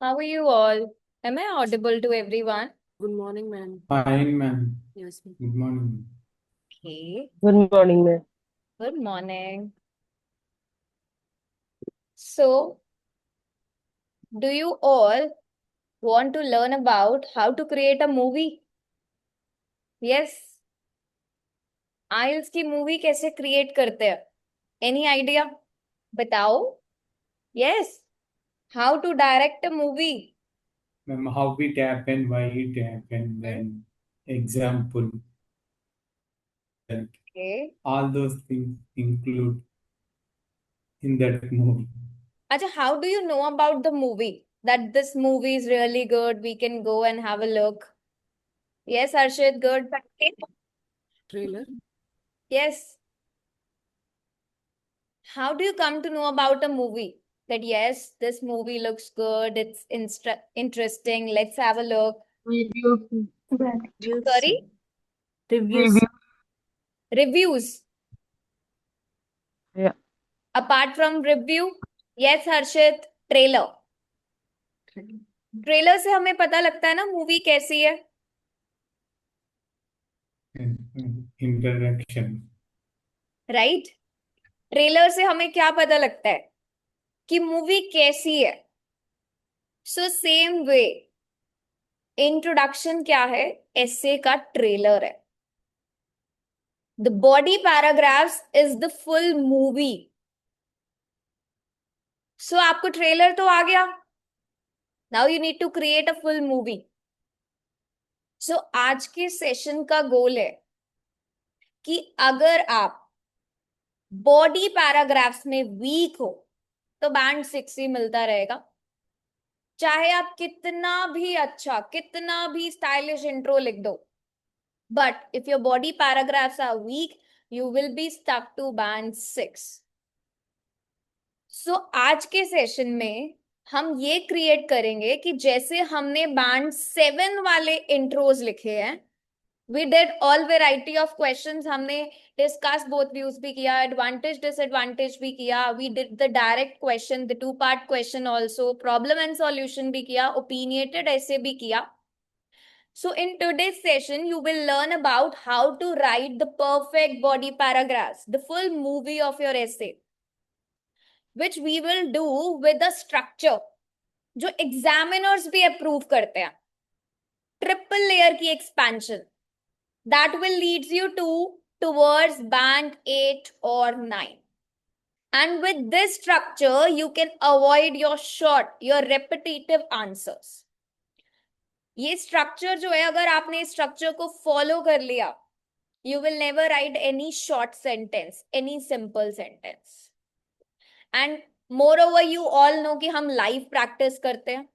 How are you all? Am I audible to everyone? Good morning, ma'am. Fine, ma'am. Yes, ma'am. Good morning. Okay. Good morning, ma'am. Good morning. So, do you all want to learn about how to create a movie? Yes. आइल्स की movie कैसे create करते हैं? Any idea? बताओ. Yes. How to direct a movie? Ma'am, how it happened, why it happened, then example, okay. all those things include in that movie. अच्छा, how do you know about the movie that this movie is really good? We can go and have a look. Yes, Arshid, good. Trailer. Yes. How do you come to know about a movie? That yes, this movie looks good, it's interesting, let's have a look. Review. Reviews. Sorry? Reviews. Reviews. Yeah. Apart from review, yes, Harshit, trailer. Trailer से हमें पता लगता है ना movie कैसी है. Introduction. Right. Trailer से हमें क्या पता लगता है कि मूवी कैसी है. सो सेम वे इंट्रोडक्शन क्या है, ऐसे का ट्रेलर है. The body paragraphs is the full movie. So आपको ट्रेलर तो आ गया. Now you need to create a full movie. So आज के सेशन का गोल है कि अगर आप बॉडी पैराग्राफ्स में वीक हो तो बैंड 6 ही मिलता रहेगा. चाहे आप कितना भी अच्छा, कितना भी स्टाइलिश इंट्रो लिख दो, but if your body paragraphs are weak, you will be stuck to band 6. So आज के सेशन में हम ये क्रिएट करेंगे कि जैसे हमने बैंड 7 वाले इंट्रोज लिखे हैं, we did all variety of questions. हमने डिस्कस बोथ व्यूज भी किया, एडवांटेज डिसएडवांटेज भी किया, we did the direct question, the 2 part question also, problem and solution भी किया, ओपिनियटेड ऐसे भी किया. So in today's session, you will learn about how to write the perfect body paragraphs, the full movie of your essay, which we will do with a structure जो examiners भी approve करते हैं. Triple layer की expansion that will leads you towards band 8 or 9. And with this structure, you can avoid your short, your repetitive answers. ये structure जो है, अगर आपने इस स्ट्रक्चर को फॉलो कर लिया, you will never write any short sentence, any simple sentence. And moreover, you all know कि हम लाइव प्रैक्टिस करते हैं.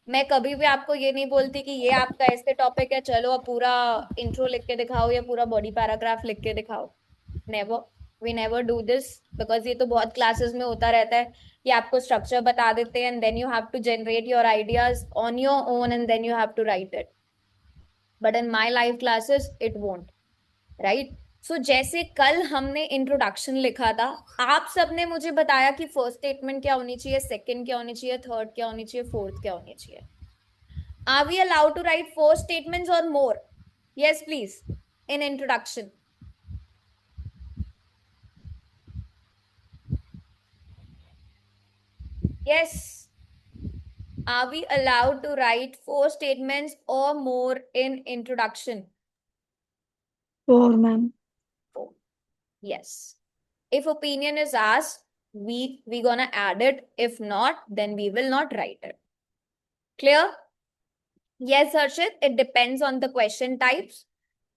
मैं कभी भी आपको ये नहीं बोलती कि ये आपका ऐसे टॉपिक है, चलो अब पूरा इंट्रो लिख के दिखाओ या पूरा बॉडी पैराग्राफ लिख के दिखाओ. Never. We never do this, because ये तो बहुत क्लासेस में होता रहता है कि आपको स्ट्रक्चर बता देते हैं and then you have to generate your ideas on your own and then you have to write it. But in my live classes it won't. Right. So जैसे कल हमने इंट्रोडक्शन लिखा था, आप सबने मुझे बताया कि फर्स्ट स्टेटमेंट क्या होनी चाहिए, सेकंड क्या होनी चाहिए, थर्ड क्या होनी चाहिए, फोर्थ क्या होनी चाहिए. Are we allowed to write 4 statements or more? Yes, please. In introduction. Yes. Are we allowed to write 4 statements or more in introduction? 4, ma'am. 4. Yes. If opinion is asked, we gonna add it. If not, then we will not write it. Clear? Yes, Harshit, it depends on the question types.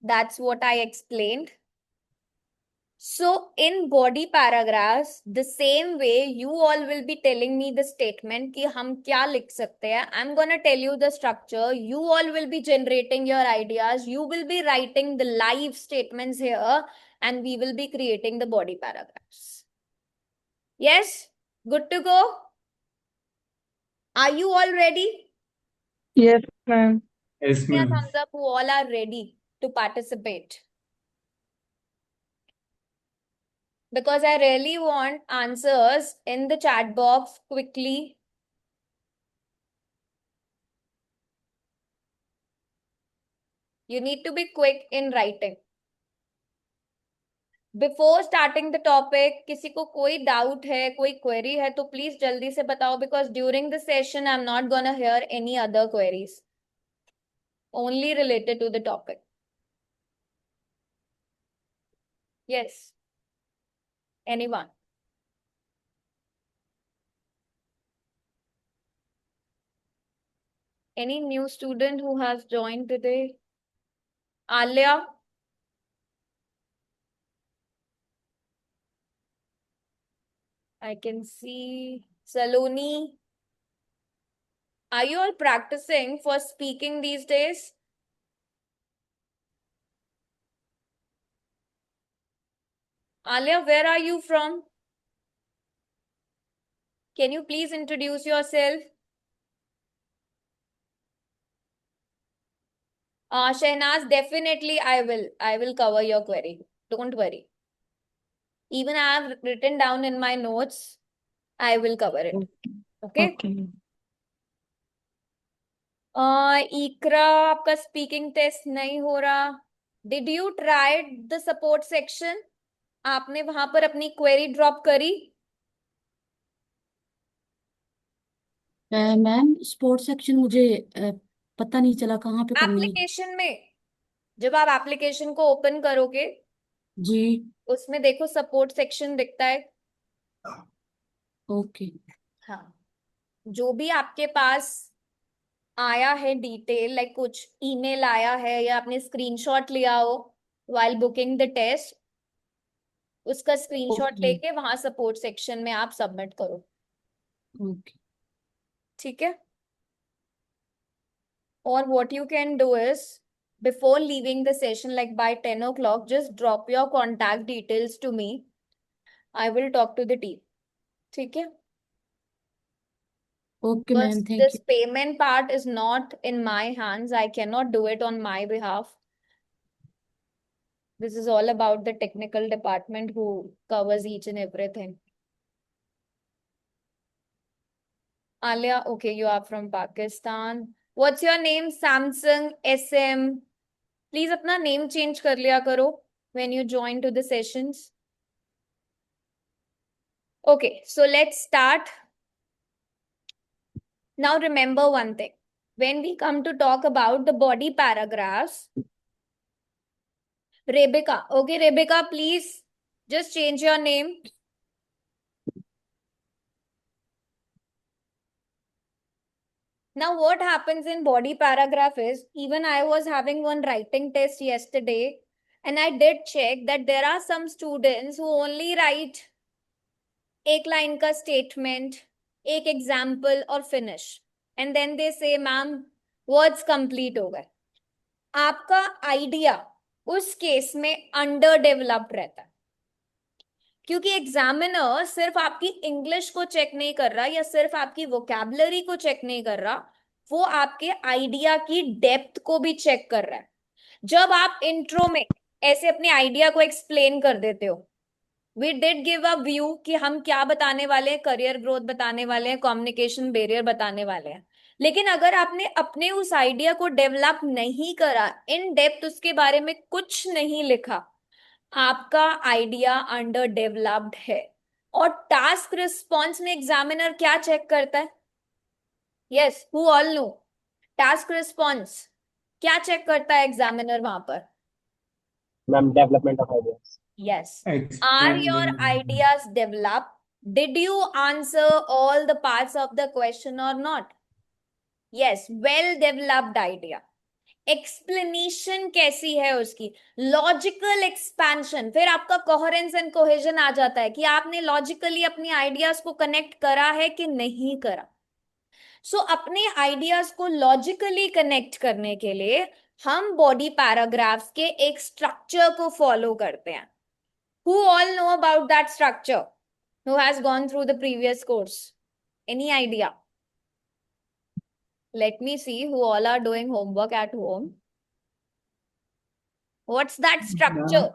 That's what I explained. So in body paragraphs, the same way you all will be telling me the statement कि हम क्या लिख सकते हैं. I'm gonna tell you the structure. You all will be generating your ideas. You will be writing the live statements here, and we will be creating the body paragraphs. Yes, good to go. Are you all ready? Yes, ma'am. Yes, Yeah, ma'am. thumbs up who all are ready to participate. Because I really want answers in the chat box quickly. You need to be quick in writing. Before starting the topic, किसी को कोई doubt है, कोई query है तो please जल्दी से बताओ, because during the session I'm not gonna hear any other queries, only related to the topic. Yes. Anyone? Any new student who has joined today? Alia? I can see Saloni. Are you all practicing for speaking these days? Alia, where are you from? Can you please introduce yourself? Shehnaz, definitely I will cover your query. Don't worry. Even I have written down in my notes, I will cover it. Okay? Okay. Ikra, आपका speaking test नहीं हो रहा. Did you try the support section? आपने वहां पर अपनी query drop करी? Ma'am sports section मुझे पता नहीं चला कहाँ पे करनी है। एप्लीकेशन में जब आप एप्लीकेशन को ओपन करोगे जी उसमें देखो सपोर्ट सेक्शन दिखता है. ओके हाँ, जो भी आपके पास आया है डिटेल, लाइक कुछ ईमेल आया है या आपने स्क्रीनशॉट लिया हो while बुकिंग द टेस्ट, उसका स्क्रीनशॉट ओके लेके वहां सपोर्ट सेक्शन में आप सबमिट करो. ओके ठीक है? और what you can do is, before leaving the session, like by 10 o'clock, just drop your contact details to me. I will talk to the team. ठीक है? Okay Because ma'am thank this you. payment part is not in my hands. I cannot do it on my behalf. This is all about the technical department who covers each and everything. Alia, okay, you are from Pakistan. What's your name? Samsung SM. Please अपना name change कर लिया करो when you join to the sessions. Okay, so let's start. Now remember one thing. When we come to talk about the body paragraphs, Rebecca. Okay, Rebecca, please just change your name. Now, what happens in body paragraph is, even I was having one writing test yesterday, and I did check that there are some students who only write एक line का statement, एक example और finish, and then they say, ma'am, words complete हो गए. आपका idea उस case में under developed रहता है, क्योंकि एग्जामिनर सिर्फ आपकी इंग्लिश को चेक नहीं कर रहा या सिर्फ आपकी वोकैबुलरी को चेक नहीं कर रहा, वो आपके आइडिया की डेप्थ को भी चेक कर रहा है. जब आप इंट्रो में ऐसे अपने आइडिया को एक्सप्लेन कर देते हो, we did give a view कि हम क्या बताने वाले हैं, करियर ग्रोथ बताने वाले हैं, कम्युनिकेशन बैरियर बताने वाले हैं, लेकिन अगर आपने अपने उस आइडिया को डेवलप नहीं करा, इन डेप्थ उसके बारे में कुछ नहीं लिखा, आपका आइडिया अंडर डेवलप्ड है. और टास्क रिस्पॉन्स में एग्जामिनर क्या चेक करता है? Yes, who all know? Task response क्या चेक करता है एग्जामिनर वहां पर? Ma'am development of ideas. Yes. Are your Expanding. ideas developed? Did you answer all the parts of the question or not? Yes, well developed idea. Explanation कैसी है उसकी? Logical expansion. फिर आपका coherence and cohesion आ जाता है कि आपने logically अपनी ideas को connect करा है कि नहीं करा. So अपने ideas को logically connect करने के लिए हम body paragraphs के एक structure को follow करते हैं. Who all know about that structure? Who has gone through the previous course? Any idea? Let me see who all are doing homework at home. What's that structure?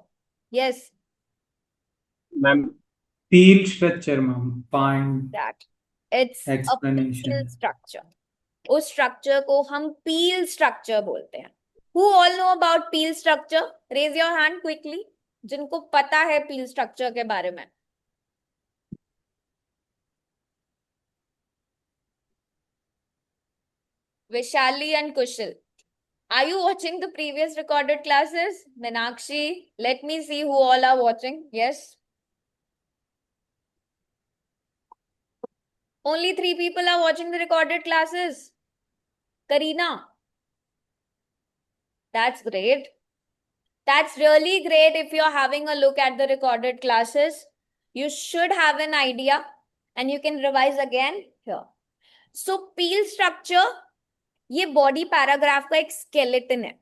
Yes, ma'am Peel structure, ma'am. Find that. It's a peel explanation. structure. उस structure को हम peel structure बोलते हैं. Who all know about peel structure? Raise your hand quickly. जिनको पता है peel structure के बारे में. Vishali and Kushal. Are you watching the previous recorded classes? Meenakshi, let me see who all are watching. Yes. Only 3 people are watching the recorded classes. Karina. That's great. That's really great if you're having a look at the recorded classes. You should have an idea and you can revise again here. So peel structure, ये body paragraph का एक skeleton है.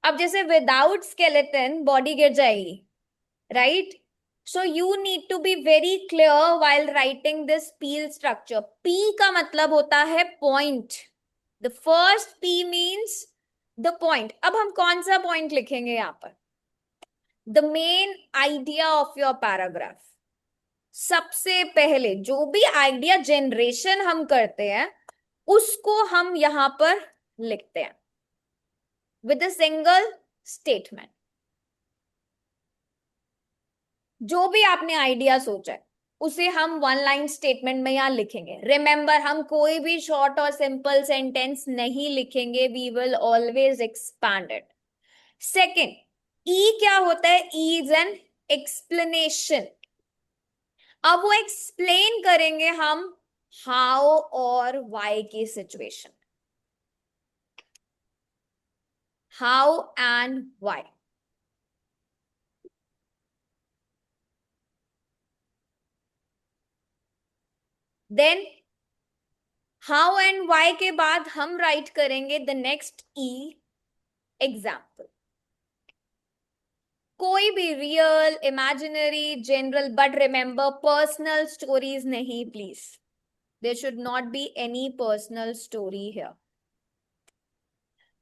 अब जैसे without skeleton body गिर जाएगी, right? So you need to be very clear while writing this peel structure. P का मतलब होता है point. The first P means the point. अब हम कौन सा point लिखेंगे यहाँ पर? The main idea of your paragraph. सबसे पहले जो भी आइडिया जनरेशन हम करते हैं उसको हम यहां पर लिखते हैं विद अ सिंगल स्टेटमेंट. जो भी आपने आइडिया सोचा है उसे हम 1 लाइन स्टेटमेंट में यहां लिखेंगे. रिमेंबर, हम कोई भी शॉर्ट और सिंपल सेंटेंस नहीं लिखेंगे. We will always expand it. Second, E क्या होता है? E is an explanation. अब वो एक्सप्लेन करेंगे हम हाउ और वाई की situation. How and why. Then how and why के बाद हम राइट करेंगे द नेक्स्ट ई, एग्जाम्पल. कोई भी real, imaginary, general, but remember personal stories नहीं please. There should not be any personal story here.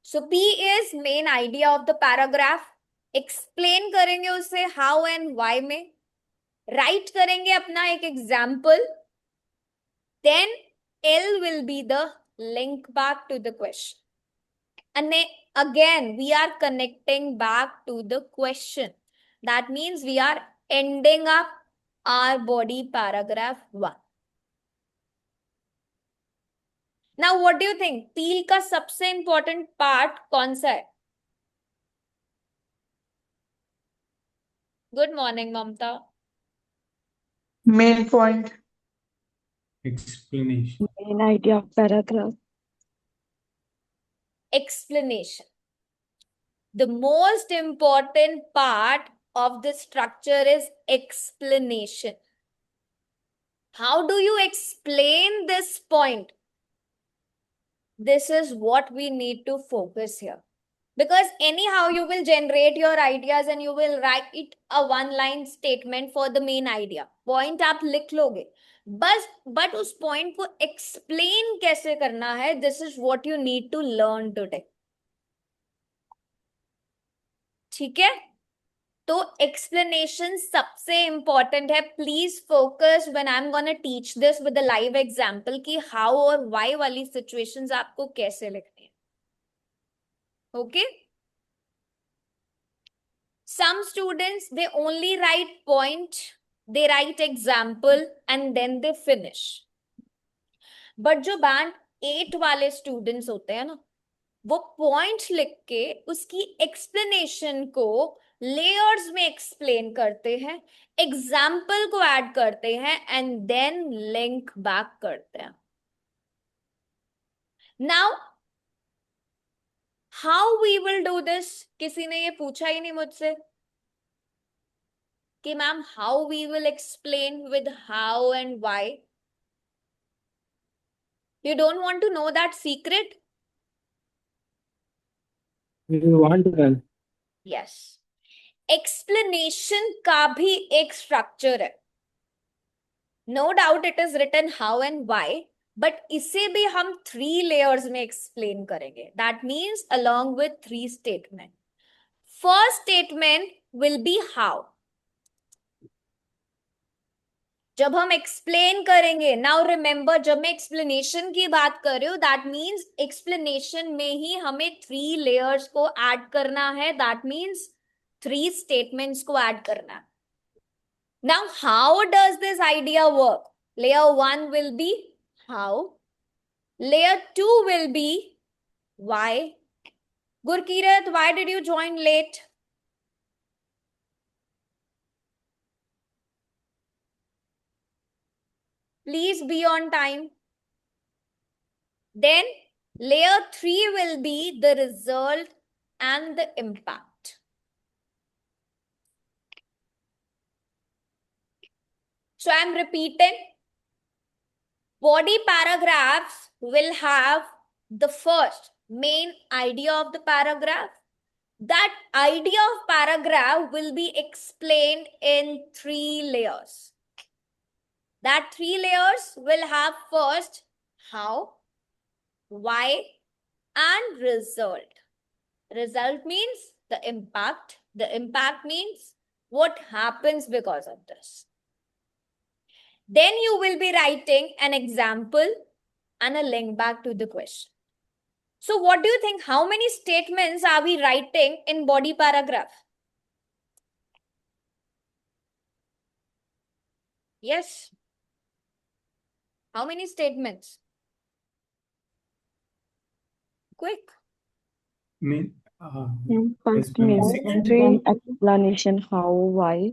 So P is main idea of the paragraph. Explain करेंगे उसे how and why में. Write करेंगे अपना एक example. Then L will be the link back to the question. And again, we are connecting back to the question. That means we are ending up our body paragraph 1. Now, what do you think? पील का सबसे important part कौन सा है? Good morning Mamata. Main point. Explanation. Main idea of paragraph. Explanation. The most important part of the structure is explanation. How do you explain this point? This is what we need to focus here. Because anyhow, you will generate your ideas and you will write it a 1 line statement for the main idea. Point आप लिख लोगे. but उस point को explain कैसे करना है? This is what you need to learn today. ठीक है? तो explanation सबसे important है. Please focus when I'm gonna teach this with a live example कि how और why वाली situations आपको कैसे लिखनी है. Okay? Some students, they only write point, they write example and then they finish. But जो band 8 वाले students होते हैं ना, वो point लिख के उसकी explanation को layers में explain करते हैं, example को add करते हैं and then link back करते हैं. Now, how we will do this? किसी ने ये पूछा ही नहीं मुझसे कि ma'am how we will explain with how and why. You don't want to know that secret? We want to learn. Yes. Explanation का भी एक structure है. No doubt it is written how and why, but इसे भी हम 3 layers में explain करेंगे. That means along with 3 statements. First statement will be how. जब हम एक्सप्लेन करेंगे, नाउ रिमेंबर, जब मैं एक्सप्लेनेशन की बात कर रही हूं, दैट मीन्स एक्सप्लेनेशन में ही हमें 3 लेयर्स को ऐड करना है, दैट मीन्स 3 स्टेटमेंट्स को ऐड करना है. Now how does this idea work? Layer 1 will be how, layer 2 will be why. Gurkirat, why did you join late? Please be on time. Then layer 3 will be the result and the impact. So I'm repeating. Body paragraphs will have the first main idea of the paragraph. That idea of paragraph will be explained in 3 layers. That 3 layers will have first how, why, and result. Result means the impact. The impact means what happens because of this. Then you will be writing an example and a link back to the question. So what do you think? How many statements are we writing in body paragraph? Yes. How many statements? Quick. Mean, First yes, ma'am. main, Six. then explanation how, why,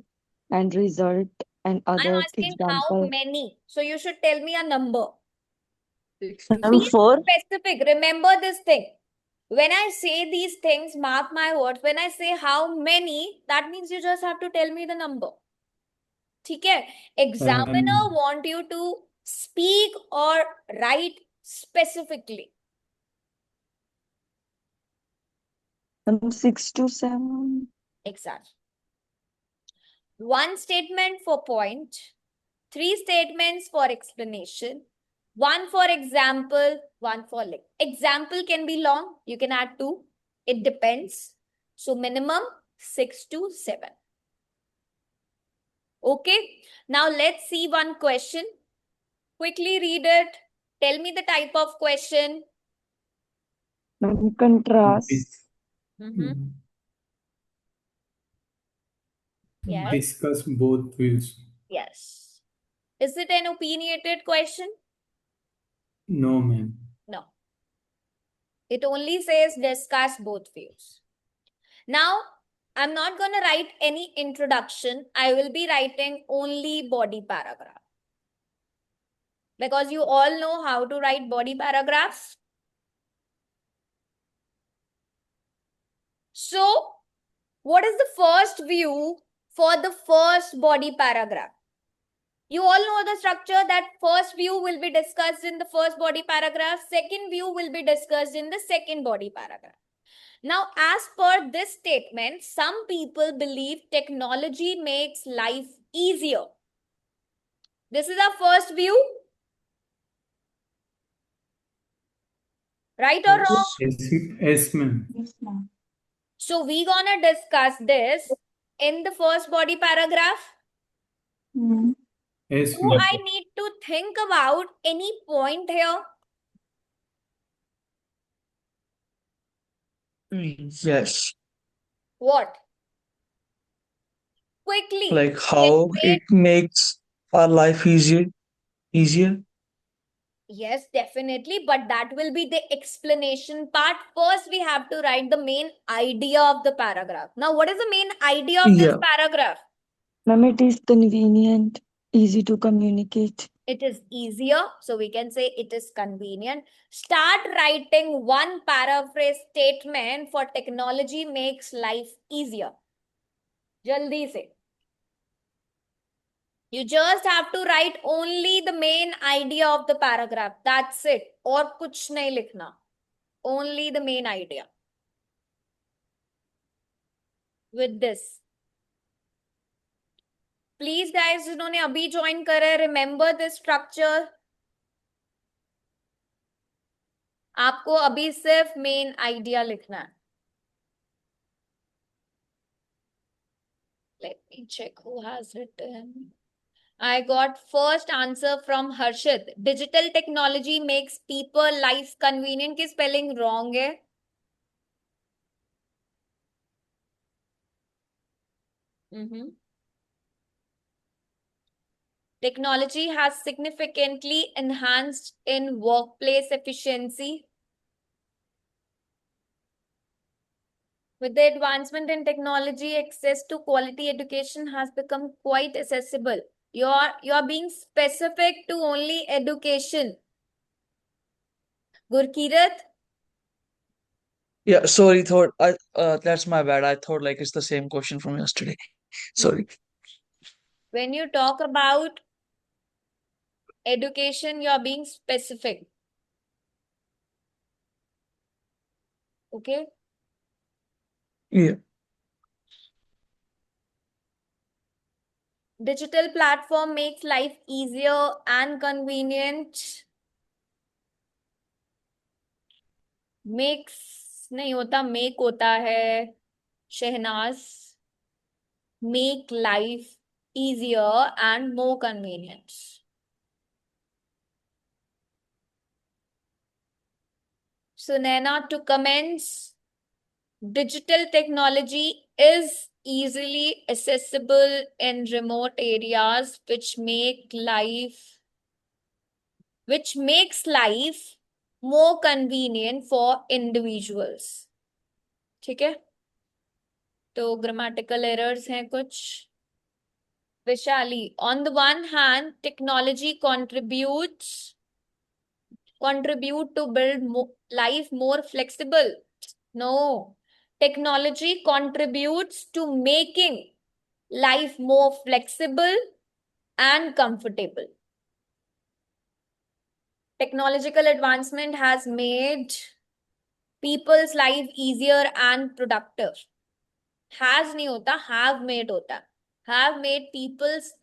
and result, and I'm other asking how example. many. So you should tell me a number. Ma'am, Be 4. specific. Remember this thing. When I say these things, mark my words. When I say how many, that means you just have to tell me the number. ठीक है? Examiner want you to speak or write specifically. Ma'am, 6 to 7. Exactly. 1 statement for point, 3 statements for explanation, 1 for example, 1 for link. Example can be long, you can add 2. It depends. So minimum 6 to 7. Okay. Now let's see one question. Quickly read it. Tell me the type of question. Ma'am, contrast. Yes. Discuss both views. Yes. Is it an opinionated question? No, ma'am. No. It only says discuss both views. Now, I'm not going to write any introduction. I will be writing only body paragraph. Because you all know how to write body paragraphs. So, what is the first view for the first body paragraph? You all know the structure, that first view will be discussed in the first body paragraph. Second view will be discussed in the second body paragraph. Now, as per this statement, some people believe technology makes life easier. This is our first view. Right or wrong? Yes, ma'am. Yes, ma'am. So, we're gonna discuss this in the first body paragraph. Yes, Do ma'am. I need to think about any point here? Yes, What? Quickly. like how it makes our life easier. Yes, definitely. But that will be the explanation part. First, we have to write the main idea of the paragraph. Now, what is the main idea of this Yeah, paragraph? Ma'am, it is convenient, easy to communicate. It is easier. So we can say it is convenient. Start writing one paraphrase statement for technology makes life easier. Jaldi se. You just have to write only the main idea of the paragraph. That's it. और कुछ नहीं लिखना. Only the main idea. With this. Please guys, जिन्होंने अभी join करा है, remember this structure. आपको अभी सिर्फ main idea लिखना है. Let me check who has written. I got first answer from Harshit. Digital technology makes people life convenient की spelling wrong है. Technology has significantly enhanced in workplace efficiency. With the advancement in technology, access to quality education has become quite accessible. You're being specific to only education. Gurkirat, Yeah, sorry, thought I that's my bad. I thought like it's the same question from yesterday. Sorry. when you talk about education, you're being specific. Okay? Yeah. Digital platform makes life easier and convenient. Makes नहीं होता, make होता है. Shehnaaz, make life easier and more convenient. Sunaina, to commence, digital technology is easily accessible in remote areas, which makes life more convenient for individuals. ठीक है? तो grammatical errors हैं कुछ. Vishali, on the one hand, technology contribute to build life more flexible. No, technology contributes to making life more flexible and comfortable. Technological advancement has made people's life easier and productive. Has नहीं होता, have made होता. Have made people's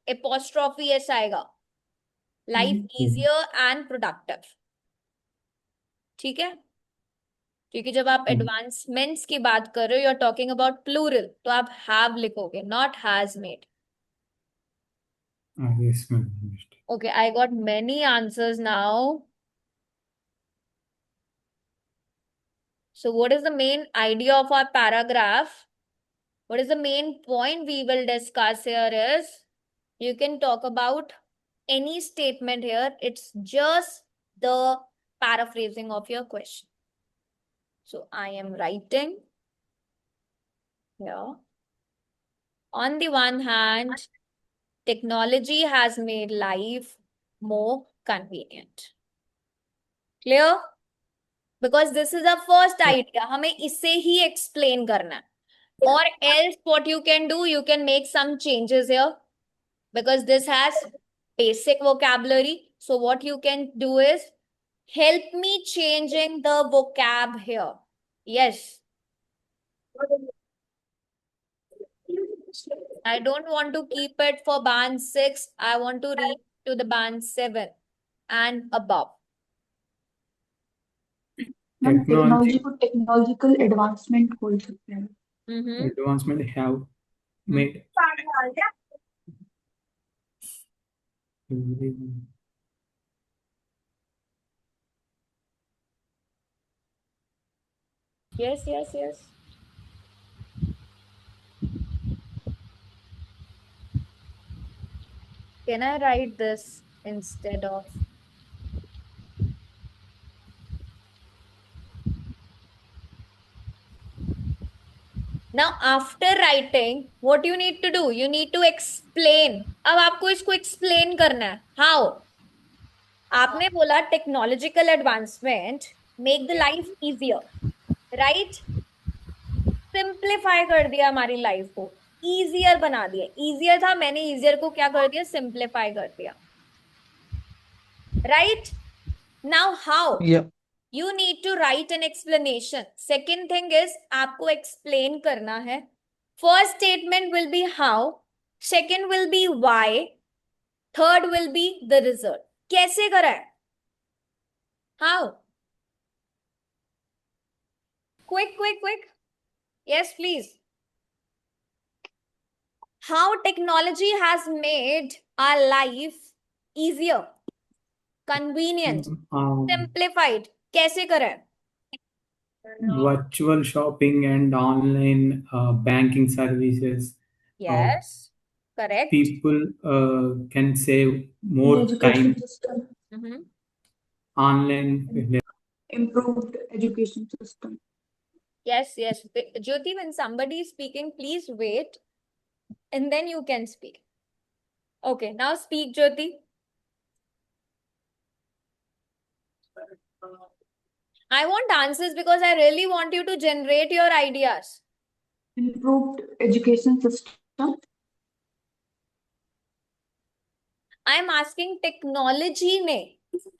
apostrophe s आएगा. Life easier and productive. ठीक है? क्योंकि जब आप advancements की बात कर रहे हो, you are talking about plural, तो आप हैव लिखोगे, not has made. Yes, ma'am. Okay, I got many answers now. So what is the main idea of our paragraph? What is the main point we will discuss here is, you can talk about any statement here. It's just the paraphrasing of your question. So I am writing here. On the one hand, technology has made life more convenient. Clear? Because this is the first idea. हमें इसे ही explain करना है. Or else what you can do, you can make some changes here. Because this has basic vocabulary. So what you can do is, help me changing the vocab here. Yes. I don't want to keep it for band 6. I want to reach to the band 7 and above. Technology को technological advancement बोल सकते हैं. advancement have made Yes, yes, yes. Can I write this instead of? Now, after writing, what you need to do? You need to explain. अब आपको इसको explain करना है. How? आपने बोला technological advancement make the life easier, right? Simplify कर दिया हमारी life को, easier बना दिया. Easier था, मैंने easier को क्या कर दिया? Simplify कर दिया. Right? Now how? Yeah. You need to write an explanation. Second thing is, आपको explain करना है. First statement will be how. Second will be why. Third will be the result. कैसे करा है? How? Quick, quick, quick. Yes, please. how technology has made our life easier, convenient, simplified. कैसे करें? Virtual shopping and online banking services. Yes, correct. People can save In more education time. system, Online improved education system. Yes, yes. Jyoti, when somebody is speaking, please wait and then you can speak. Okay, now speak, Jyoti. I want answers because I really want you to generate your ideas. Improved education system. I am asking technology ने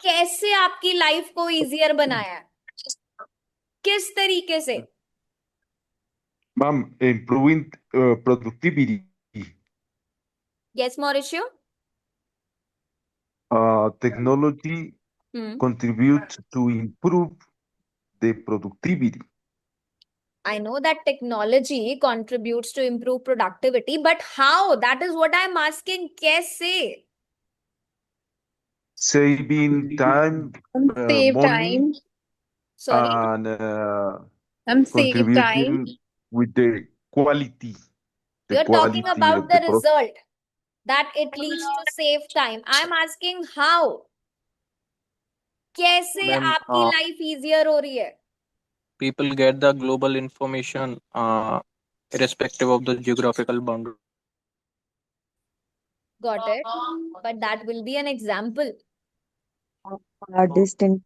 कैसे आपकी life को easier बनाया है, किस तरीके से? Ma'am, improving productivity. Yes Mauricio. Technology contributes to improve the productivity. I know that technology contributes to improve productivity, but how? That is what I'm asking. कैसे? Saving time, Save money, time. Sorry. and Save time. contributing with the quality, You're talking quality about of the the process. result that it leads to save time. I'm asking how? कैसे Ma'am, आपकी life easier हो रही है? people get the global information irrespective of the geographical boundary. Got it. But that will be an example. Are distant.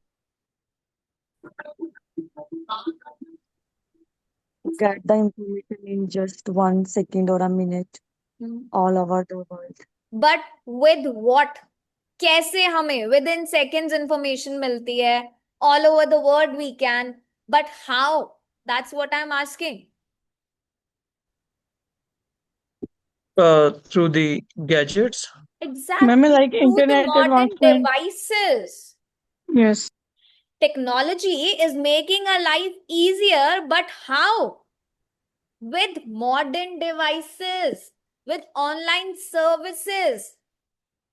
Get the information in just 1 second or a minute all over the world. But with what? कैसे हमें within seconds information मिलती है? All over the world we can. But how? That's what I'm asking. Through the gadgets. Exactly. Ma'am, like Through the internet modern advancement. devices. Yes. Technology is making our life easier, but how? With modern devices, with online services.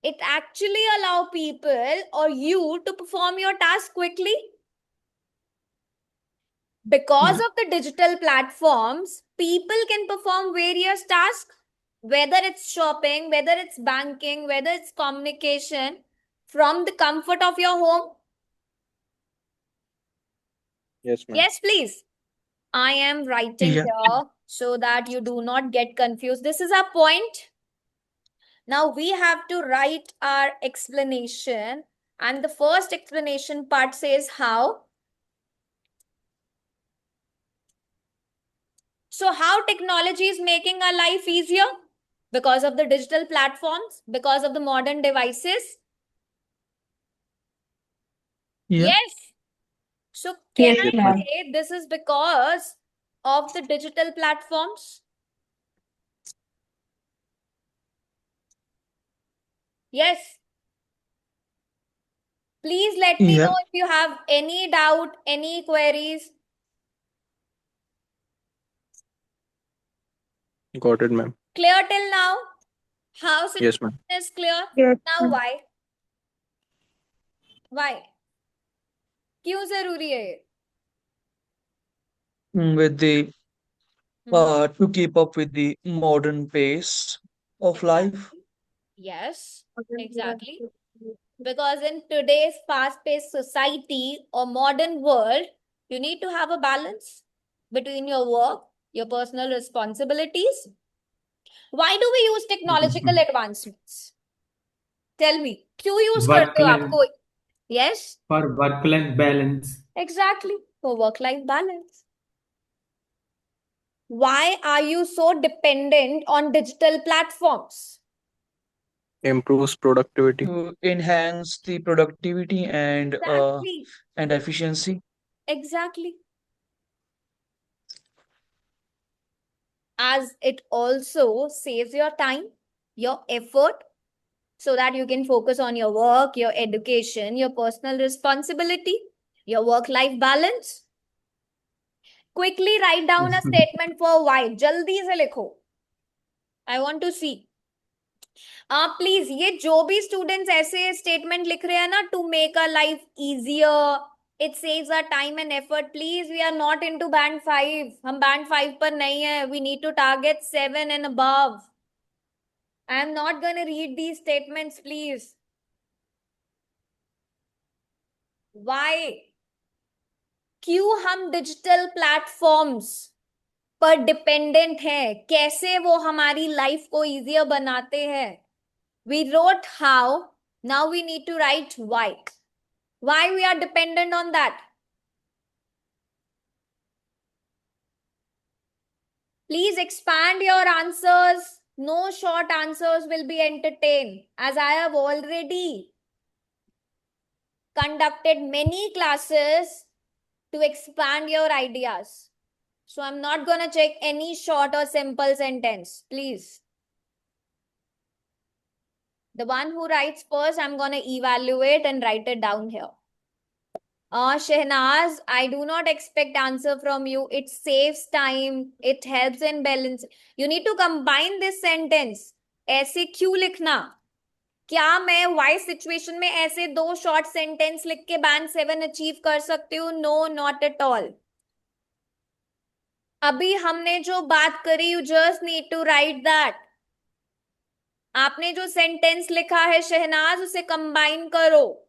It actually allow people or you to perform your task quickly. Because of the digital platforms, people can perform various tasks, whether it's shopping, whether it's banking, whether it's communication, from the comfort of your home. Yes, ma'am. Yes, please. I am writing Yeah. here so that you do not get confused. This is our point. Now we have to write our explanation, and the first explanation part says how. So how technology is making our life easier? Because of the digital platforms, because of the modern devices. Yeah. Yes. So can Yes, I ma'am. say this is because of the digital platforms? Yes. Please let me Yeah. know if you have any doubt, any queries. Got it, ma'am. Clear till now? How Yes, ma'am. situation is clear? Yes, Now ma'am. why? Why? क्यों जरूरी है ये? With the to keep up with the modern pace of life. Yes, exactly. Because in today's fast-paced society or modern world, you need to have a balance between your work, your personal responsibilities. Why do we use technological advancements? Tell me, क्यों use करते हो आप कोई? Yes, for work-life balance. exactly, for work-life balance. Why are you so dependent on digital platforms? Improves productivity. To enhance the productivity and Exactly, efficiency. exactly. As it also saves your time, your effort, so that you can focus on your work, your education, your personal responsibility, your work-life balance. Quickly write down a statement for why. जल्दी से लिखो. I want to सी। आप please, ये जो भी students ऐसे statement लिख रहे हैं ना, to make a life easier, it saves our time and effort, please we are not into band 5, हम बैंड 5 पर नहीं है, we need to target 7 and above. I am not gonna read these statements please. Why? क्यों हम digital platforms पर dependent है, कैसे वो हमारी लाइफ को इजियर बनाते हैं। We wrote how, now we need to write why. Why we are dependent on that? Please expand your answers. No short answers will be entertained, as I have already conducted many classes to expand your ideas. So I'm not going to check any short or simple sentence, please. The one who writes first, I'm going to evaluate and write it down here. Shehnaz, I do not expect answer from you. It saves time. It helps in balance. You need to combine this sentence. ऐसे क्यों लिखना? क्या मैं Y situation में ऐसे 2 short sentence लिख के band 7 achieve कर सकती हूँ? No, not at all. अभी हमने जो बात करी, you just need to write that. आपने जो सेंटेंस लिखा है शहनाज, उसे कंबाइन करो।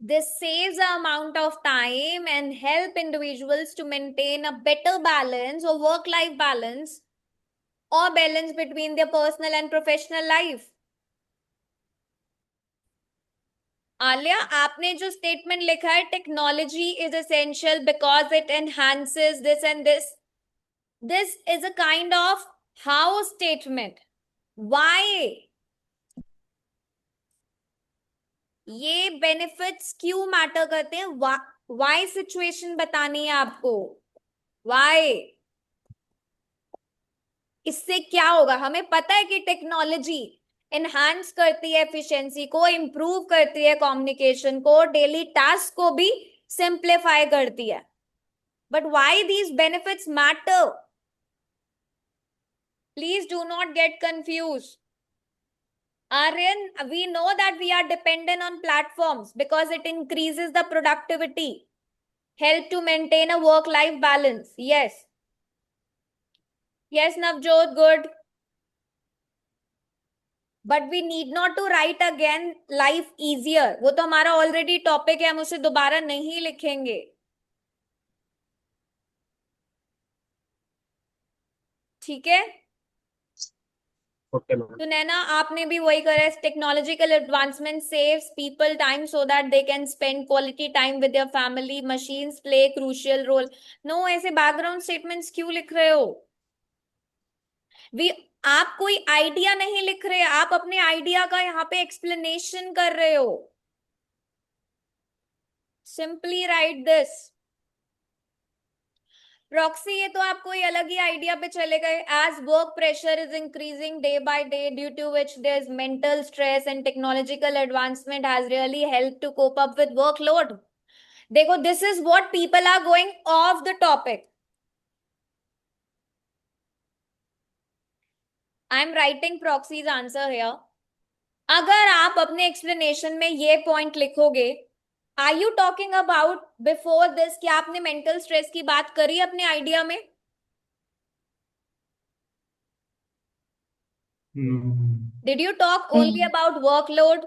This saves the amount of time and help individuals to maintain a better balance or work-life balance or balance between their personal and professional life. Alia, आपने जो statement लिखा है, technology is essential because it enhances this and this, this is a kind of how statement. Why? ये benefits क्यों matter करते हैं? Y situation बतानी है आपको। वाई? इससे क्या होगा? हमें पता है कि टेक्नोलॉजी एनहांस करती है एफिशिएंसी को, इंप्रूव करती है कम्युनिकेशन को, डेली टास्क को भी सिंप्लीफाई करती है। But why these benefits matter? Please do not get confuse. Aryan, we know that we are dependent on platforms because it increases the productivity, help to maintain a work-life balance. Yes. Yes, Navjot, good. But we need not to write again life easier. वो तो हमारा already topic है, हम उसे दोबारा नहीं लिखेंगे। ठीक है? Okay, ma'am. तो नैना, आपने भी वही करा है। Technological advancement saves people time so that they can spend quality time with their family. Machines play crucial role. No, ऐसे बैकग्राउंड स्टेटमेंट्स क्यों लिख रहे हो? आप कोई आइडिया नहीं लिख रहे, आप अपने आइडिया का यहाँ पे एक्सप्लेनेशन कर रहे हो। Simply write this. प्रॉक्सी, ये तो आप कोई अलग ही आइडिया पे चले गए। As work pressure is increasing day by day, due to which there is mental stress and technological advancement has really help to cope up with workload. देखो, this is what people are going off the topic. I am writing proxy's answer here. अगर आप अपने explanation में ये point लिखोगे, are you talking about before this, कि आपने mental stress की बात करी अपने आइडिया में? Did you talk only about workload?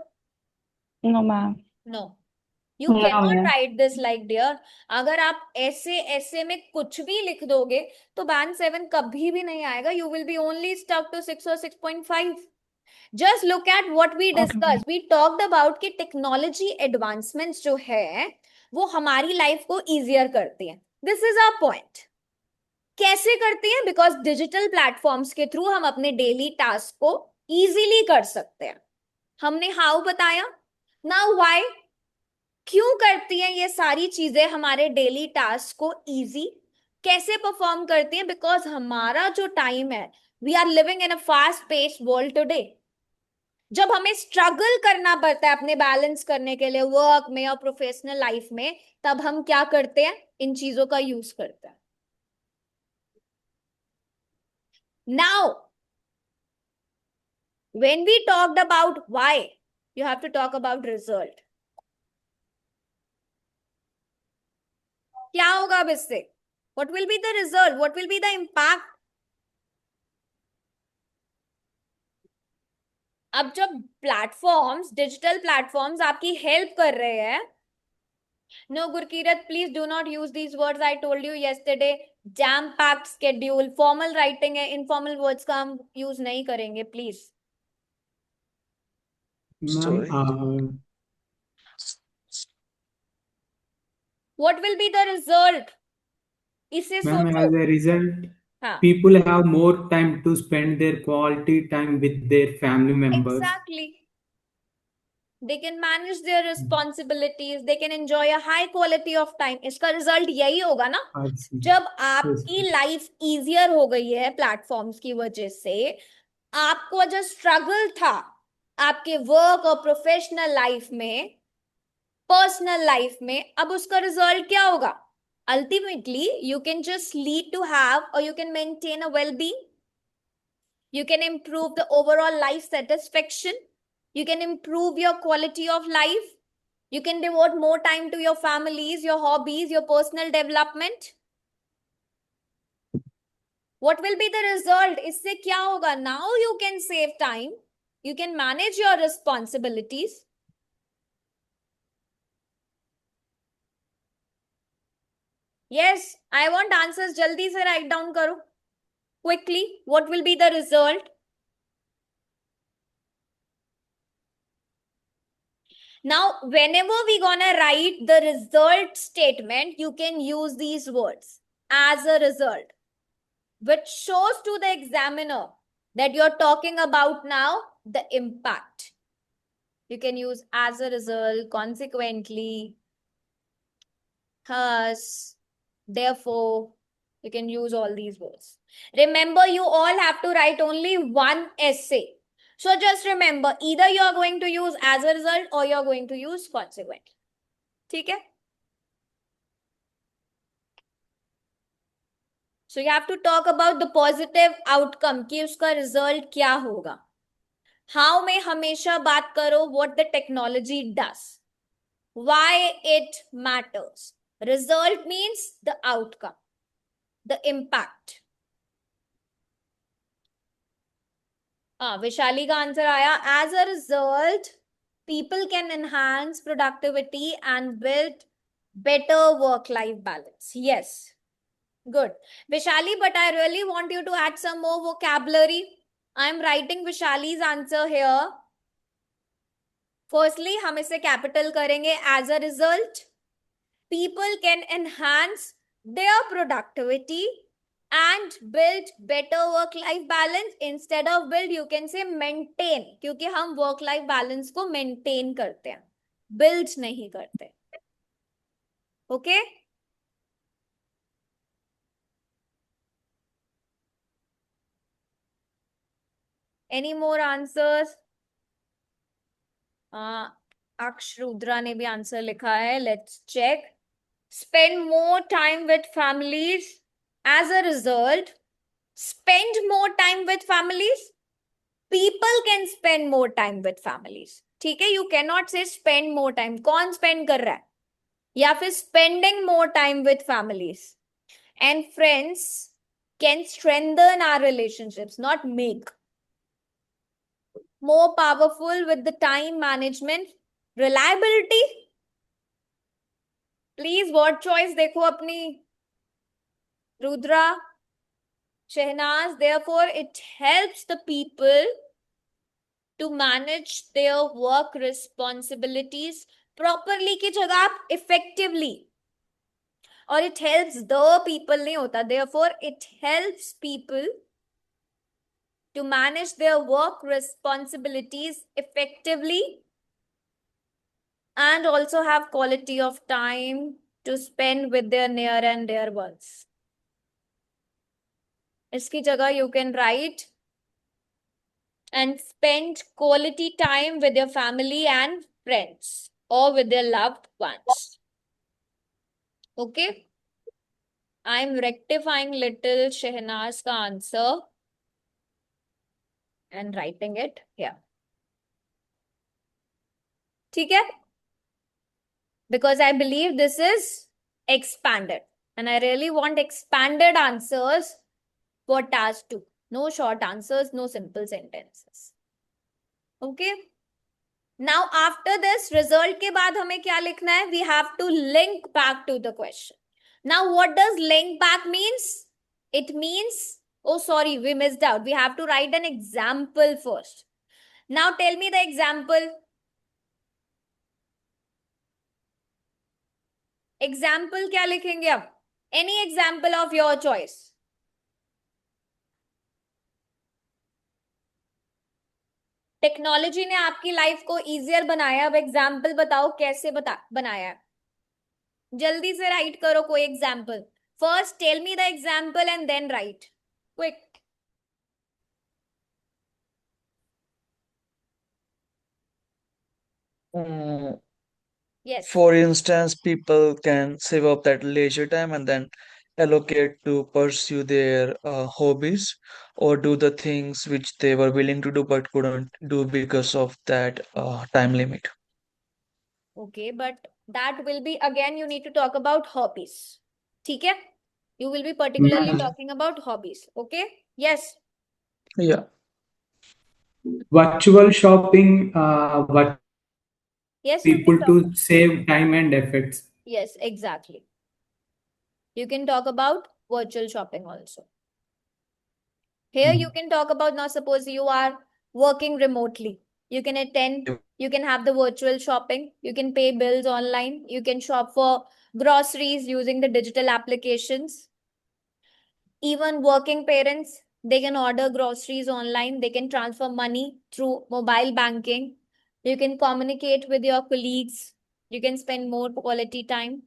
No, ma'am. No. You No, cannot ma'am. write this like dear. अगर आप ऐसे में कुछ भी लिख दोगे तो बैंड 7 कभी भी नहीं आएगा. You will be only stuck to 6 or 6.5. Just look at what we discussed. We talked about कि टेक्नोलॉजी एडवांसमेंट्स जो है वो हमारी लाइफ को इजियर करती है. This is our point. कैसे करती है? बिकॉज डिजिटल प्लेटफॉर्म्स के थ्रू हम अपने डेली टास्क को इजीली कर सकते हैं. हमने हाउ बताया. नाउ व्हाई, क्यों करती हैं ये सारी चीजें हमारे डेली टास्क को इजी? कैसे परफॉर्म करती हैं? बिकॉज हमारा जो टाइम है, we are living in a fast paced world today. जब हमें स्ट्रगल करना पड़ता है अपने बैलेंस करने के लिए वर्क में और प्रोफेशनल लाइफ में, तब हम क्या करते हैं? इन चीजों का यूज करते हैं. Now, when we talked about why, you have to talk about result. क्या होगा अब इससे? What will be the result? What will be the impact? अब जब प्लेटफॉर्म्स, डिजिटल प्लेटफॉर्म्स आपकी हेल्प कर रहे हैं, no Gurkirat, please do not use these words I told you yesterday. Jam packed schedule, formal writing है, informal words का हम use नहीं करेंगे, please. Ma'am, Sorry. What will be the result? इसे ma'am, सोचो. as a result, हाँ. people have more time to spend their quality time with their family members. Exactly. They can manage their responsibilities. They can enjoy a high quality of time. इसका result यही होगा ना? अच्छा, जब आपकी life easier हो गई है प्लेटफॉर्म्स की वजह से, आपको जो स्ट्रगल था आपके वर्क और प्रोफेशनल लाइफ में, पर्सनल लाइफ में, अब उसका रिजल्ट क्या होगा? Ultimately, you can just lead to have or you can maintain a well-being. You can improve the overall life satisfaction. You can improve your quality of life. You can devote more time to your families, your hobbies, your personal development. What will be the result? इससे क्या होगा? Now you can save time. You can manage your responsibilities. Yes, I want answers. जल्दी से write down करो. Quickly, what will be the result? Now, whenever we gonna write the result statement, you can use these words as a result, which shows to the examiner that you're talking about now the impact. You can use as a result, consequently, thus, therefore. You can use all these words. Remember, you all have to write only one essay. So just remember, either you are going to use as a result or you are going to use consequently. ठीक है? So you have to talk about the positive outcome कि उसका result क्या होगा. How में हमेशा बात करो what the technology does. Why it matters. Result means the outcome, the impact. Vishali का आंसर आया. As a result, people can enhance productivity and build better work-life balance. Yes. Good. Vishali, but I really want you to add some more vocabulary. I'm writing Vishali's answer here. Firstly, हम इसे capital करेंगे. As a result, people can enhance their productivity and build better work-life balance. Instead of build, you can say maintain. क्योंकि हम work-life balance को maintain करते हैं. Build नहीं करते. Okay? Any more answers? Aksh Rudra ने भी आंसर लिखा है. Let's check. Spend more time with families. As a result, spend more time with families. People can spend more time with families. ठीक है? You cannot say spend more time. कौन spend कर रहा है? या फिर spending more time with families. And friends can strengthen our relationships, not make. More powerful with the time management. Reliability. Please, word choice देखो अपनी. Rudra, Shehnaz. Therefore, it helps the people to manage their work responsibilities properly की जगह आप effectively. और it helps the people नहीं होता. Therefore, it helps people to manage their work responsibilities effectively and also have quality of time to spend with their near and dear ones. इसकी जगह you can write and spend quality time with your family and friends or with their loved ones. Okay? I'm rectifying little Shehnaz ka answer. and writing it here. ठीक है? Because I believe this is expanded. And I really want expanded answers for task 2. No short answers, no simple sentences. Okay? Now after this result के बाद हमें क्या लिखना है? We have to link back to the question. Now what does link back means? It means, oh sorry, we missed out. We have to write an example first. Now tell me the example. Example क्या लिखेंगे अब? Any example of your choice. Technology ने आपकी life को easier बनाया, अब example बताओ कैसे बनाया है. जल्दी से राइट करो कोई example. First tell me the example and then write quick. Yes. For instance, people can save up that leisure time and then allocate to pursue their hobbies or do the things which they were willing to do but couldn't do because of that time limit. Okay, but that will be again you need to talk about hobbies. ठीक है? You will be particularly talking about hobbies. Okay? Yes. Yeah. Virtual shopping, what Yes, you people can talk. to save time and efforts. Yes, exactly. You can talk about virtual shopping also. Here you can talk about, now suppose you are working remotely. You can attend, you can have the virtual shopping, you can pay bills online, you can shop for groceries using the digital applications. Even working parents, they can order groceries online, they can transfer money through mobile banking. You can communicate with your colleagues, you can spend more quality time.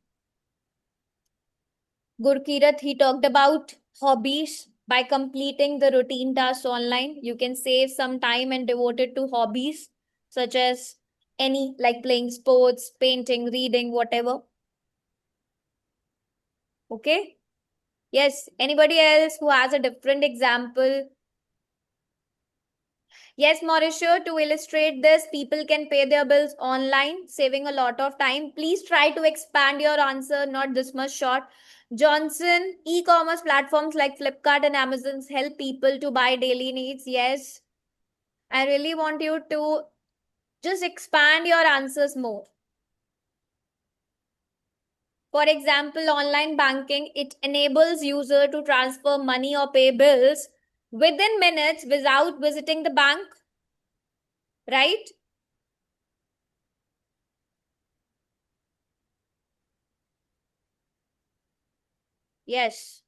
Gurkirat, he talked about hobbies. By completing the routine tasks online, you can save some time and devote it to hobbies, such as any, like playing sports, painting, reading, whatever. Okay? Yes, anybody else who has a different example? Yes, Mauricio, to illustrate this, people can pay their bills online, saving a lot of time. Please try to expand your answer, not this much short. Johnson, e-commerce platforms like Flipkart and Amazon help people to buy daily needs. Yes. I really want you to just expand your answers more. For example, online banking, it enables user to transfer money or pay bills within minutes without visiting the bank. Right? Yes.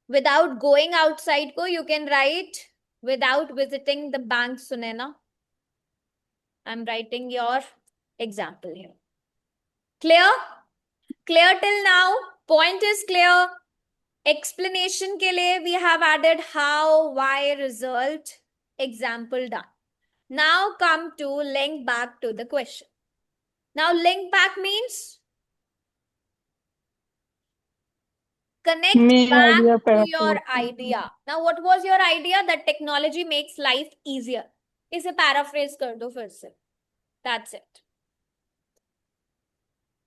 Without going outside ko, you can write without visiting the bank, Sunena. I'm writing your example here. Clear? Clear till now? Point is clear. Explanation ke liye we have added how, why, result, example done. Now come to link back to the question. Now link back means connect Main back idea to your idea. Now what was your idea? That technology makes life easier. इसे paraphrase कर दो फिर से. That's it.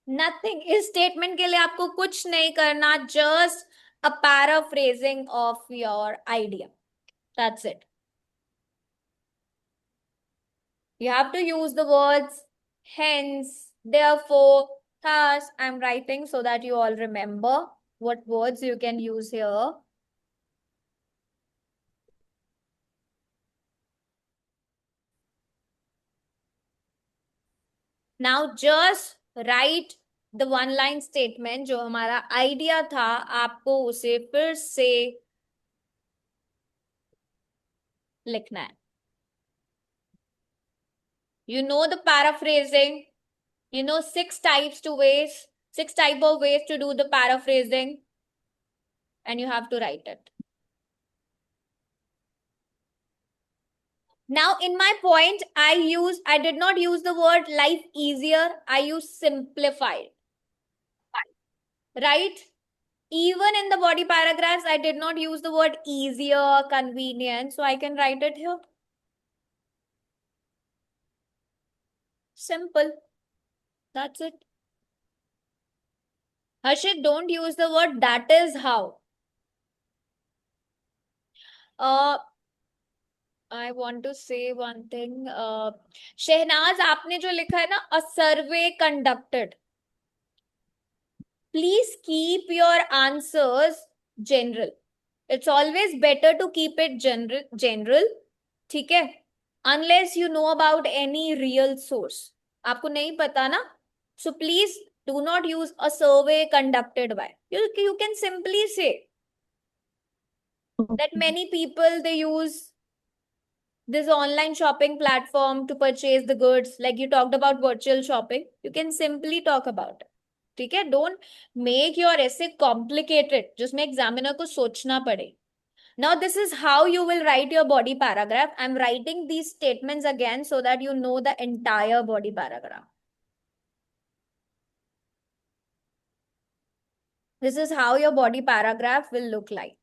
Nothing. इस statement के लिए आपको कुछ नहीं करना. Just a paraphrasing of your idea. That's it. You have to use the words hence, therefore, thus. I'm writing so that you all remember what words you can use here. Now just write the one line statement जो हमारा idea था, आपको उसे फिर से लिखना है. You know the paraphrasing. You know 6 types of ways to do the paraphrasing. And you have to write it. Now in my point, I did not use the word life easier. I used simplified. Right? Even in the body paragraphs, I did not use the word easier, convenient, so I can write it here. Simple. That's it. Harshit, don't use the word that is how. I want to say one thing. Shehnaz, आपने जो लिखा है ना, a survey conducted. Please keep your answers general. It's always better to keep it general. ठीक है? Unless you know about any real source. आपको नहीं पता ना? So please do not use a survey conducted by. You can simply say that many people, they use this online shopping platform to purchase the goods. Like you talked about virtual shopping. You can simply talk about it. ठीक है? Don't make your essay complicated, जिसमें examiner को सोचना पड़े. Now this is how you will write your body paragraph. I'm writing these statements again so that you know the entire body paragraph. This is how your body paragraph will look like.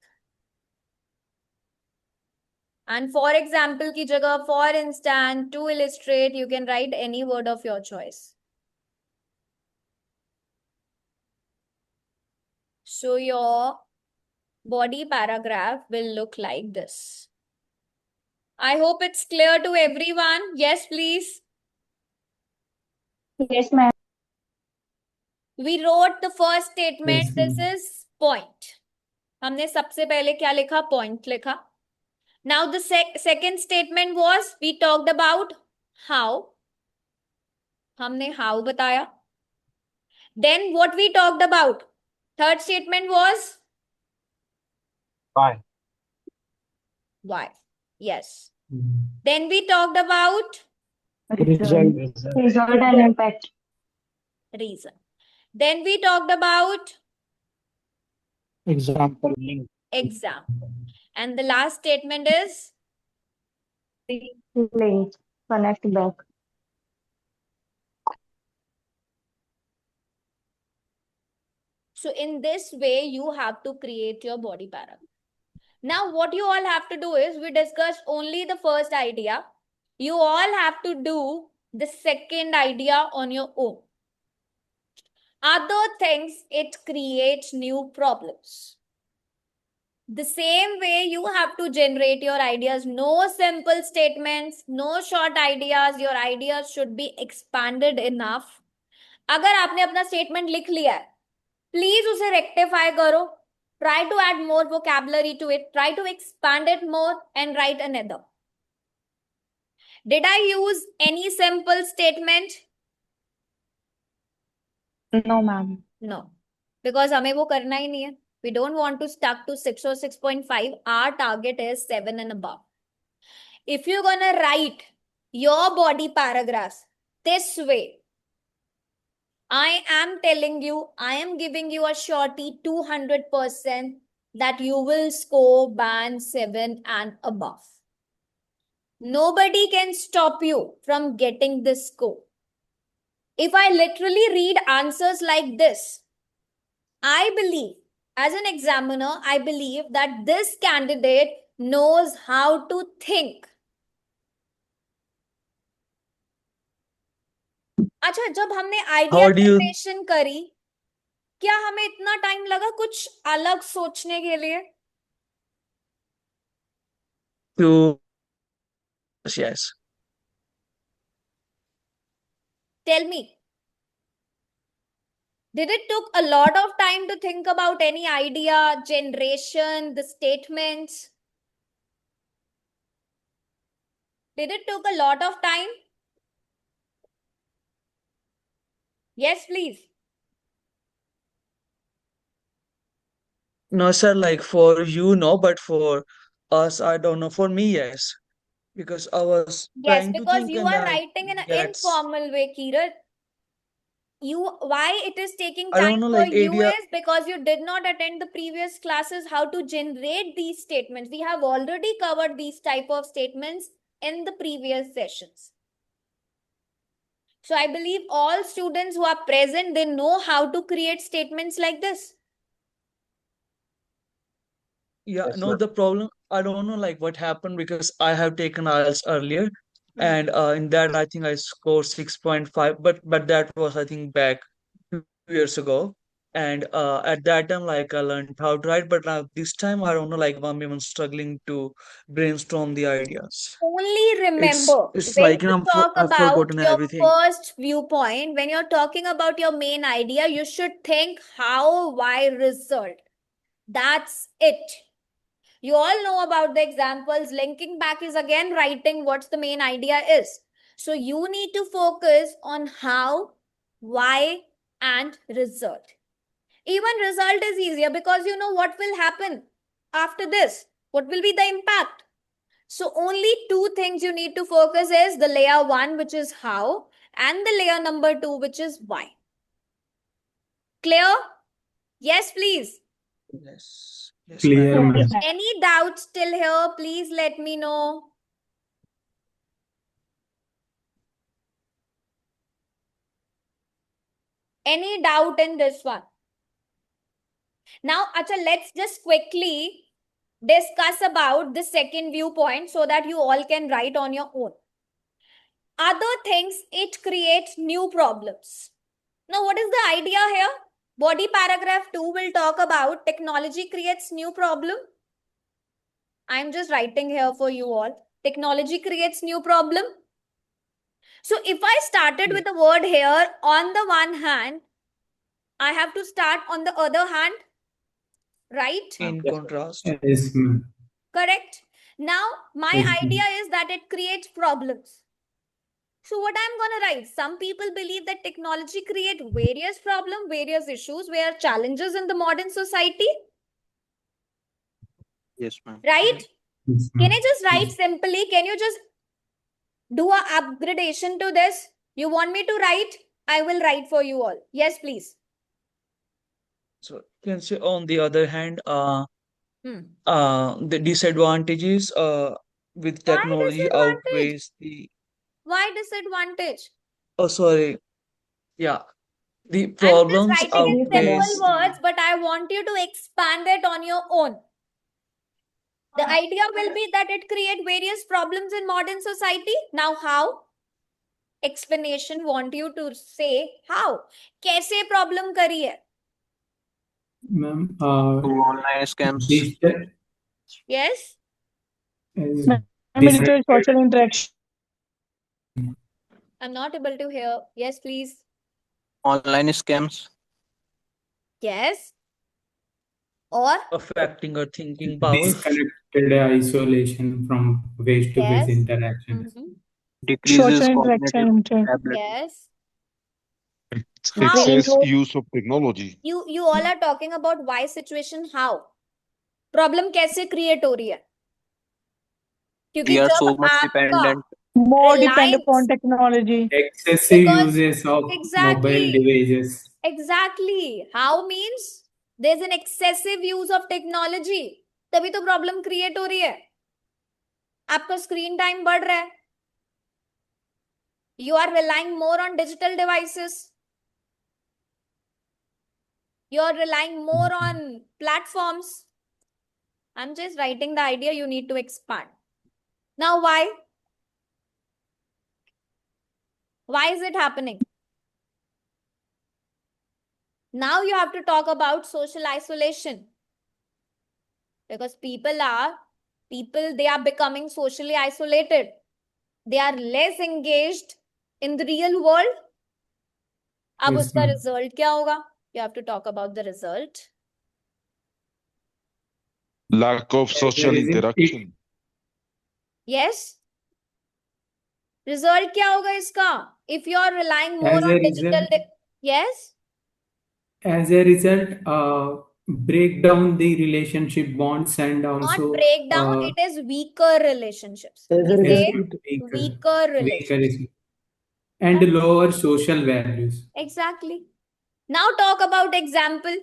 And for example की जगह, for instance, to illustrate, you can write any word of your choice. So your body paragraph will look like this. I hope it's clear to everyone. Yes, please. Yes, ma'am. We wrote the first statement. Yes, This ma'am. is point. हमने सबसे पहले क्या लिखा? Point लिखा. Now the second statement was, we talked about how. हमने how बताया. Then what we talked about? Third statement was Why? why. Yes. Then we talked about Result. Result and impact. reason. Then we talked about Example. Link. example. And the last statement is Link. Connect back. so in this way you have to create your body paragraph. Now what you all have to do is, we discussed only the first idea. You all have to do the second idea on your own. Other things, it creates new problems. The same way you have to generate your ideas. No simple statements, no short ideas. Your ideas should be expanded enough. अगर आपने अपना statement लिख लिया है, please उसे rectify करो. Try to add more vocabulary to it. Try to expand it more and write another. Did I use any simple statement? No, ma'am. No. Because हमें वो करना ही नहीं है. We don't want to stuck to 6 or 6.5. Our target is 7 and above. If you're gonna write your body paragraphs this way, I am telling you, I am giving you a surety 200% that you will score band 7 and above. Nobody can stop you from getting this score. If I literally read answers like this, I believe, as an examiner, I believe that this candidate knows how to think. अच्छा, जब हमने idea How do you generation करी, क्या हमें इतना time लगा कुछ अलग सोचने के लिए? to yes. Tell me. Did it took a lot of time to think about any idea, generation, the statements? Did it took a lot of time? Yes, please. No, sir, like for you, no, but for us, I don't know. For me, yes. Because I was Yes, trying to because think you and are I writing in an get, informal way, Kiran. Why it is taking I don't time know, for like you idea. is because you did not attend the previous classes how to generate these statements. We have already covered these type of statements in the previous sessions. So I believe all students who are present, they know how to create statements like this. Yeah, Yes, no, sir. the problem, I don't know like what happened because I have taken IELTS earlier, and in that I think I scored 6.5, but that was I think back 2 years ago. And at that time, like I learned how to write, but now this time I don't know, like I'm even struggling to brainstorm the ideas. Only remember, It's when like you talk I've about forgotten your everything. first viewpoint, when you're talking about your main idea, you should think how, why, result. That's it. You all know about the examples. Linking back is again writing what the main idea is. So you need to focus on how, why, and result. Even result is easier because you know what will happen after this. What will be the impact? So only two things you need to focus is the layer 1, which is how, and the layer number 2, which is why. Clear? Yes, please. Yes, yes, Clear, ma'am. Yes, ma'am. ma'am. Any doubts still here? Please let me know. Any doubt in this one? Now, Acha, let's just quickly discuss about the second viewpoint so that you all can write on your own. Other things, it creates new problems. Now, what is the idea here? Body paragraph 2 will talk about technology creates new problem. I'm just writing here for you all. Technology creates new problem. So if I started with a word here, on the one hand, I have to start on the other hand, right? In Yes, sir. contrast, Yes, ma'am. Correct. Now, my Yes, idea ma'am. is that it creates problems. So what I'm going to write, some people believe that technology create various problems, various issues, where challenges in the modern society, Yes, ma'am. right? Yes, Can ma'am. I just write Yes. simply? Can you just do a upgradation to this? You want me to write? I will write for you all. Yes, please. so you can say on the other hand, Hmm. the disadvantages with Why technology disadvantage? outweighs the, Why disadvantage? oh sorry, yeah, the I'm just problems writing in Yes, ma'am. simple outweighs words, the, but I want you to expand it on your own. The idea will be that it create various problems in modern society. Now, how? Explanation want you to say how. कैसे problem करी है? Ma'am, Through online scams. digital, Yes? Ma'am, this digital social interaction. I'm not able to hear. Yes, please. Online scams. Yes. Or? affecting our thinking power. disconnected isolation from face-to-face Yes. interactions. Decreases Social cognitive interaction. ability. Yes. Brain How? Excess rot. use of technology. You all are talking about why situation, how? Problem कैसे create हो रही है? क्योंकि We are जब so much आपका dependent. More depend reliance, upon technology. Excessive because uses of mobile exactly, devices. exactly. How means there's an excessive use of technology. तभी तो problem create हो रही है. आपका screen time बढ़ रहा है. You are relying more on digital devices. You are relying more on platforms. I'm just writing the idea, you need to expand. Now, why? Why is it happening? Now you have to talk about social isolation. Because people, they are becoming socially isolated. They are less engaged in the real world. अब Yes, उसका ma'am. result क्या होगा? You have to talk about the result. Lack of As a social result, interaction. Yes? Result क्या होगा इसका? If you are relying more as a on digital, result, yes? break down the relationship bonds and Not also breakdown, it is weaker relationships. As a We yes, say result, weaker, weaker weaker relationships. and lower social values. Exactly. Now talk about example.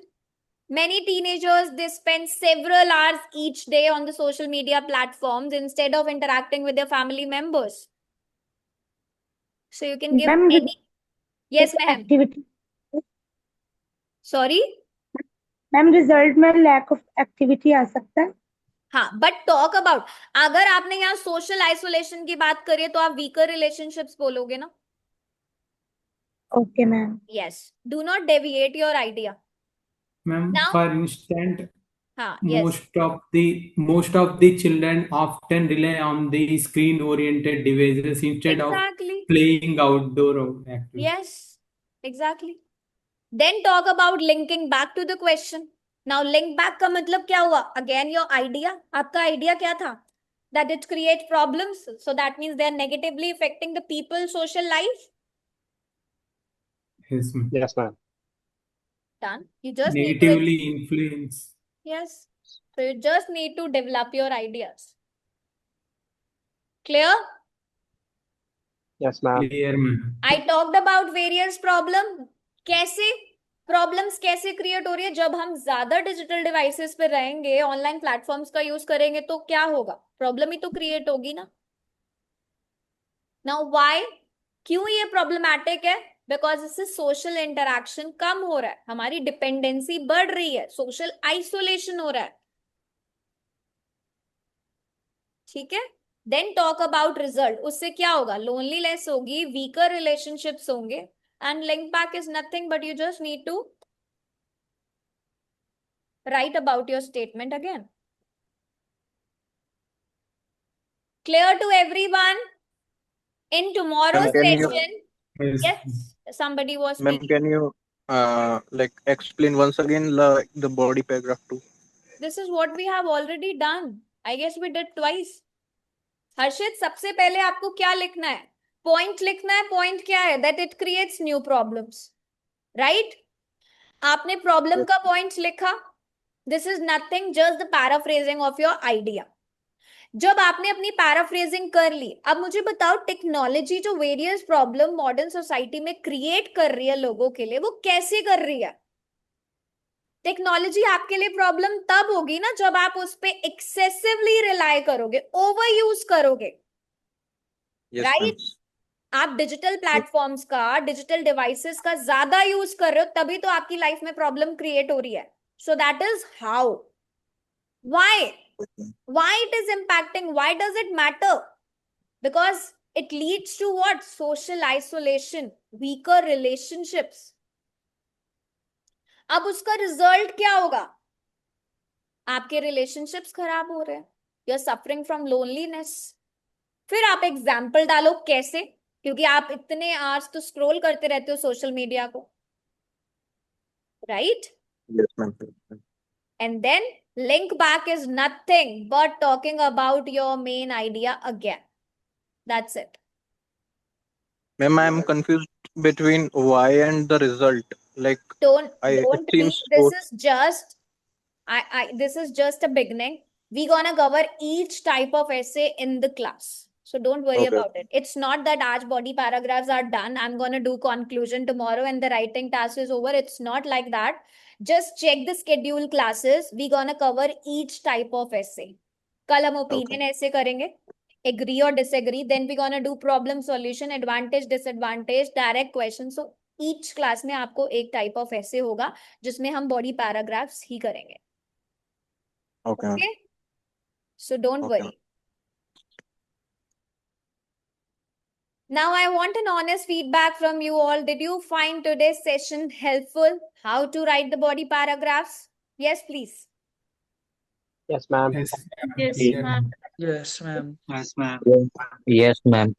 Many teenagers, they spend several hours each day on the social media platforms instead of interacting with their family members. So you can give Ma'am, any. Yes, ma'am. activity. Sorry? Ma'am result में lack of activity आ सकता है हाँ, but talk about, अगर आपने यहाँ social isolation की बात करी है तो आप वीकर रिलेशनशिप्स बोलोगे ना. Okay, ma'am. Yes, do not deviate your idea. Ma'am, now, for instance, हाँ, yes, most of the children often rely on the screen-oriented devices instead of exactly, playing outdoor activities. Yes, exactly. Then talk about linking back to the question. Now link back का मतलब क्या हुआ? Again your idea. आपका idea क्या था? That it create problems, so that means they are negatively affecting the people's social life. Yes, ma'am. Yes, ma'am. Done. You just need to Negatively influence. yes. So you just need to develop your ideas. Clear? Yes, ma'am. Clear, ma'am. I talked about various problem. कैसे problems कैसे create हो रही है? जब हम ज्यादा digital devices पे रहेंगे, ऑनलाइन प्लेटफॉर्म्स का यूज करेंगे तो क्या होगा? प्रॉब्लम ही तो क्रिएट होगी ना. नाउ व्हाई, क्यों ये प्रॉब्लमैटिक है? बिकॉज इससे सोशल इंटरेक्शन कम हो रहा है, हमारी डिपेंडेंसी बढ़ रही है, सोशल आइसोलेशन हो रहा है. ठीक है. Then talk about result. उससे क्या होगा? लोनलीनेस होगी, वीकर रिलेशनशिप्स होंगे, and link back is nothing but you just need to write about your statement again. Clear to everyone? In tomorrow's Ma'am, can you, session, Yes. yes, somebody was ma'am, speaking. can you like explain once again the body paragraph 2? This is what we have already done. I guess we did twice. हर्षित, सबसे पहले आपको क्या लिखना है? Point लिखना है. Point क्या है? That it creates new problems. Right? आपने प्रॉब्लम Yes. का पॉइंट लिखा. This is nothing, just the paraphrasing of your idea. जब आपने अपनी पैराफ्रेजिंग कर ली, अब मुझे बताओ टेक्नोलॉजी जो वेरियस प्रॉब्लम मॉडर्न सोसाइटी में क्रिएट कर रही है लोगों के लिए, वो कैसे कर रही है? टेक्नोलॉजी आपके लिए प्रॉब्लम तब होगी ना जब आप उस पे एक्सेसिवली रिलाय करोगे, ओवर यूज करोगे. Yes, ma'am. राइट? आप डिजिटल प्लेटफॉर्म्स का, डिजिटल डिवाइसेस का ज्यादा यूज कर रहे हो, तभी तो आपकी लाइफ में प्रॉब्लम क्रिएट हो रही है. So that is how. Why? Why it is impacting? Why does it matter? Because it leads to what? Social isolation, weaker relationships. अब उसका रिजल्ट क्या होगा? आपके रिलेशनशिप्स खराब हो रहे हैं, you are suffering from loneliness. फिर आप एग्जाम्पल डालो कैसे, क्योंकि आप इतने आवर्स तो स्क्रॉल करते रहते हो सोशल मीडिया को. Right? Yes, ma'am. And then link back is nothing but talking about your main idea again. That's it. Ma'am, I am confused between why and the result. Like, Don't it be. seems This so. is just this is just a beginning. We're gonna cover each type of essay in the class. So don't worry Okay. about it. It's not that aaj body paragraphs are done. I'm gonna do conclusion tomorrow and the writing task is over. It's not like that. Just check the schedule classes. We're gonna cover each type of essay. कल हम opinion essay करेंगे. Agree or disagree. Then we're gonna do problem solution, advantage, disadvantage, direct question. So each class में आपको एक type of essay होगा जिसमें हम body paragraphs ही करेंगे. Okay. Okay? So don't Okay. worry. Now I want an honest feedback from you all. Did you find today's session helpful? How to write the body paragraphs? Yes, please. Yes, ma'am. Yes, Yes, clear, ma'am. Yes, ma'am. Yes, ma'am. Yes, ma'am.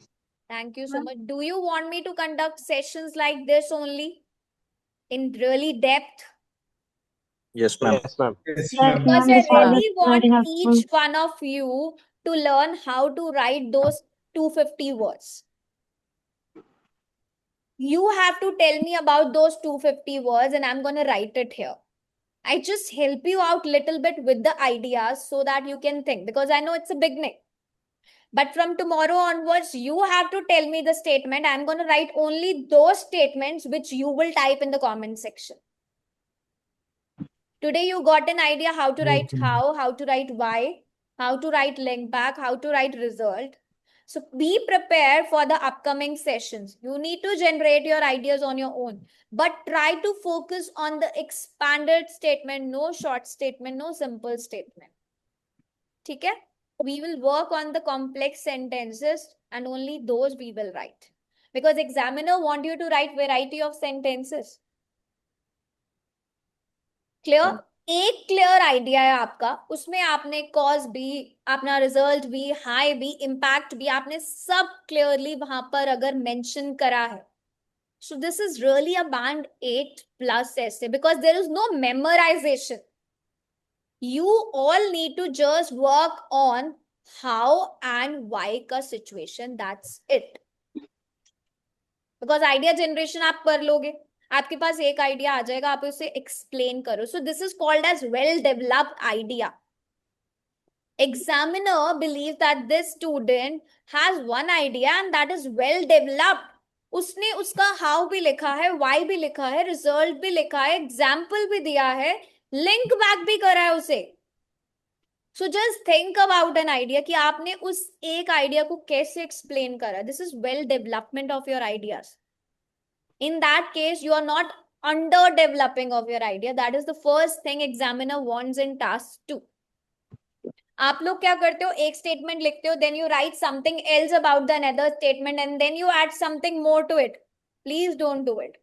Thank you so much. Do you want me to conduct sessions like this only? In really depth? Yes, ma'am. Yes, ma'am. Yes, Yes, ma'am. Because ma'am. I This was really want very helpful. each one of you to learn how to write those 250 words. You have to tell me about those 250 words and I'm going to write it here. I just help you out little bit with the ideas so that you can think, because I know it's a beginning. But from tomorrow onwards, you have to tell me the statement. I'm going to write only those statements which you will type in the comment section. Today you got an idea how to write how to write why, how to write link back, how to write result. So be prepared for the upcoming sessions. You need to generate your ideas on your own, but try to focus on the expanded statement, no short statement, no simple statement. ठीक है? We will work on the complex sentences and only those we will write. Because examiner want you to write variety of sentences. Clear? एक clear idea है आपका, उसमें आपने cause भी, अपना result भी, हाई भी, इम्पैक्ट भी, आपने सब क्लियरली वहां पर अगर मेंशन करा है. So this is really a band 8 plus essay because there is no memorization. You all need to just work on how and why का situation. That's it. Because idea generation आप कर लोगे, आपके पास एक आइडिया आ जाएगा, आप उसे एक्सप्लेन करो. So this is called as well developed idea. Examiner believes that this student has one idea and that is well developed. उसने उसका हाउ भी लिखा है, वाई भी लिखा है, रिजल्ट भी लिखा है, एग्जाम्पल भी दिया है, लिंक बैक भी करा है उसे. So just think about an idea कि आपने उस एक आइडिया को कैसे एक्सप्लेन करा. This is well development of your ideas. In that case you are not under developing of your idea. That is the first thing examiner wants in task 2. आप लोग क्या करते हो, एक स्टेटमेंट लिखते हो, then you write something else about the another statement and then you add something more to it. Please don't do it.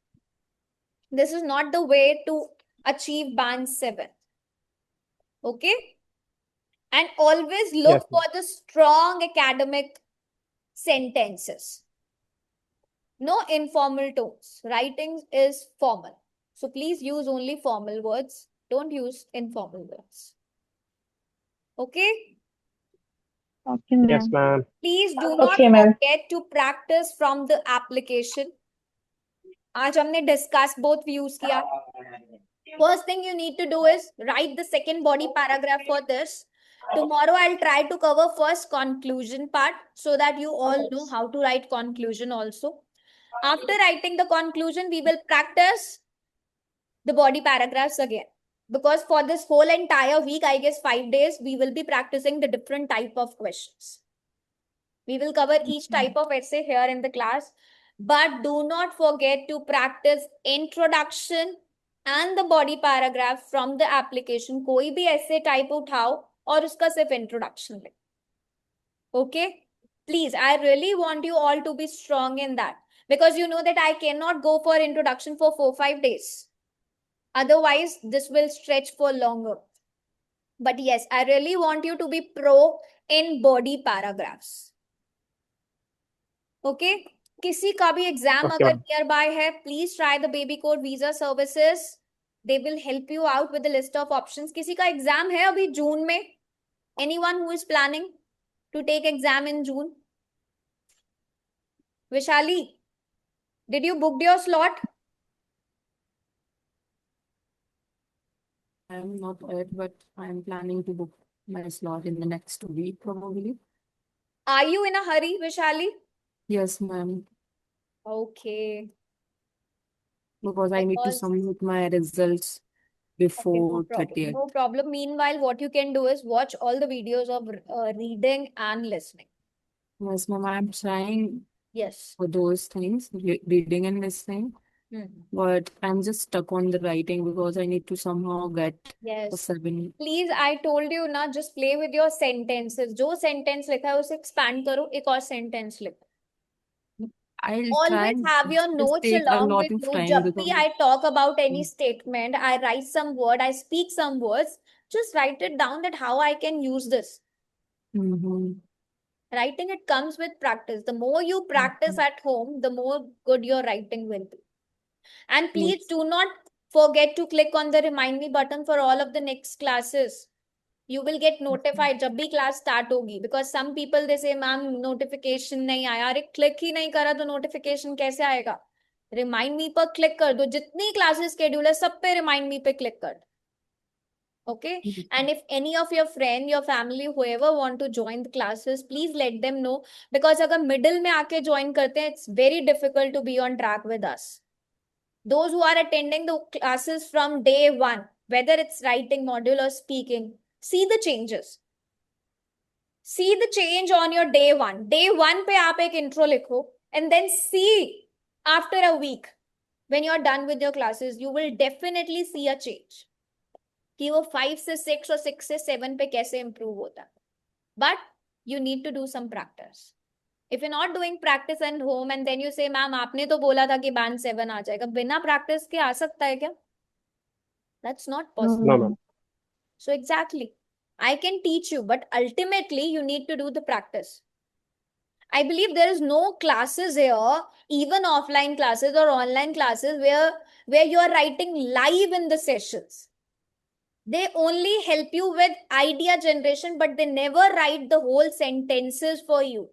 This is not the way to achieve band 7. Okay? And always look Yes, for the strong academic sentences. No informal tones. Writing is formal. So please use only formal words. Don't use informal words. Okay? Okay, yes, ma'am. ma'am. Please do not Okay, ma'am. forget to practice from the application. आज हमने discuss both views किया. First thing you need to do is write the second body paragraph for this. Tomorrow I'll try to cover first conclusion part so that you all know how to write conclusion also. After writing the conclusion, we will practice the body paragraphs again. Because for this whole entire week, I guess 5 days, we will be practicing the different type of questions. We will cover each type of essay here in the class. But do not forget to practice introduction and the body paragraph from the application. कोई भी essay type उठाओ और उसका सिर्फ introduction ले. Okay? Please, I really want you all to be strong in that. Because you know that I cannot go for introduction for 4-5 days. Otherwise, this will stretch for longer. But yes, I really want you to be pro in body paragraphs. Okay? किसी का भी exam Okay, अगर ma'am. Nearby है, please try the baby code visa services. They will help you out with the list of options. किसी का exam है अभी जून में? Anyone who is planning to take exam in June? Vishali, did you book your slot? I'm not yet, but I'm planning to book my slot in the next week probably. Are you in a hurry, Vishali? Yes, ma'am. Okay. Because I need to Because submit my results okay, before no problem. 30th. No problem. Meanwhile, what you can do is watch all the videos of reading and listening. Yes, ma'am. I'm trying Yes. for those things, reading and listening, but I'm just stuck on the writing because I need to somehow get a Yes. 7. Please, I told you ना, just play with your sentences. जो sentence लिखा है उसे expand करो, एक और sentence लिखो. I'll try. Always have your Just notes take a along lot with of you. time जब because भी I talk about any statement, I write some word, I speak some words. Just write it down that how I can use this. Mhm. Writing, it comes with practice. The more you practice at home, the more good your writing will be. And please Yes. do not forget to click on the remind me button for all of the next classes. You will get notified जब भी class start होगी. Because some people they say ma'am notification नहीं आया. अरे click ही नहीं करा तो notification कैसे आएगा? Remind me पर click कर दो. जितनी classes schedule है सब पे remind me पे click कर दो. Okay? And if any of your friend, your family, whoever want to join the classes, please let them know. Because अगर middle में आके join करते हैं, it's very difficult to be on track with us. Those who are attending the classes from day 1, whether it's writing module or speaking, see the changes. See the change on your day 1. Day 1 पे आप एक intro लिखो and then see after a week when you're done with your classes, you will definitely see a change. कि वो 5 से 6 और 6 से 7 पे कैसे improve होता है. but you need to do some practice. If you're not doing practice at home and then you say, ma'am, आपने तो बोला था कि band 7 आ जाएगा, बिना practice के आ सकता है क्या? That's not possible. No, ma'am. So exactly, I can teach you, but ultimately you need to do the practice. I believe there is no classes here, even offline classes or online classes, where you are writing live in the sessions. They only help you with idea generation, but they never write the whole sentences for you.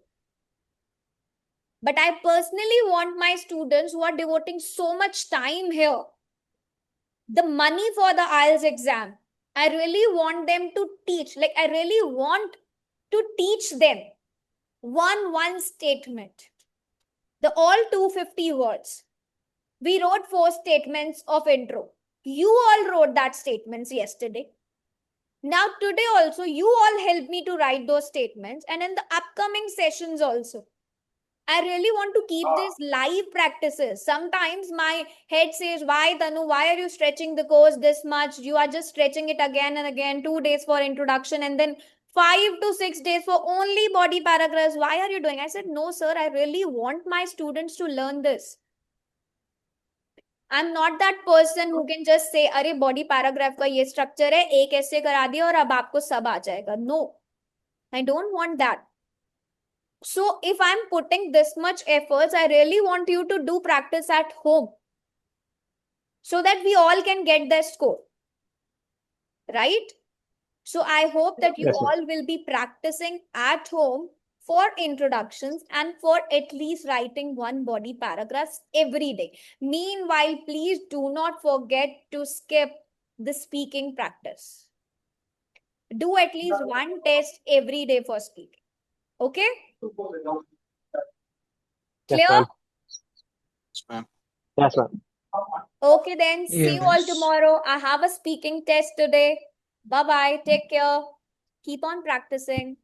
But I personally want my students who are devoting so much time here, the money for the IELTS exam, I really want them to teach. Like, I really want to teach them one statement. The all 250 words. We wrote 4 statements of intro. You all wrote that statements yesterday. Now today also, you all help me to write those statements, and in the upcoming sessions also. I really want to keep these live practices. Sometimes my head says, why Tanu, why are you stretching the course this much? You are just stretching it again and again, 2 days for introduction and then 5 to 6 days for only body paragraphs. Why are you doing? I said, no, sir, I really want my students to learn this. I'm not that person who can just say, अरे body paragraph का ये structure है, एक ऐसे करा दिया और अब आपको सब आ जाएगा. No, I don't want that. So if I'm putting this much efforts, I really want you to do practice at home so that we all can get the score. Right? So I hope that you Yes, ma'am. all will be practicing at home for introductions and for at least writing 1 body paragraph every day. Meanwhile, please do not forget to skip the speaking practice. Do at least 1 test every day for speaking. Okay? Yes, Clear? ma'am. Yes, ma'am. Yes, ma'am. Okay, then see you all Yes. tomorrow. I have a speaking test today. Bye bye. Take care. Keep on practicing.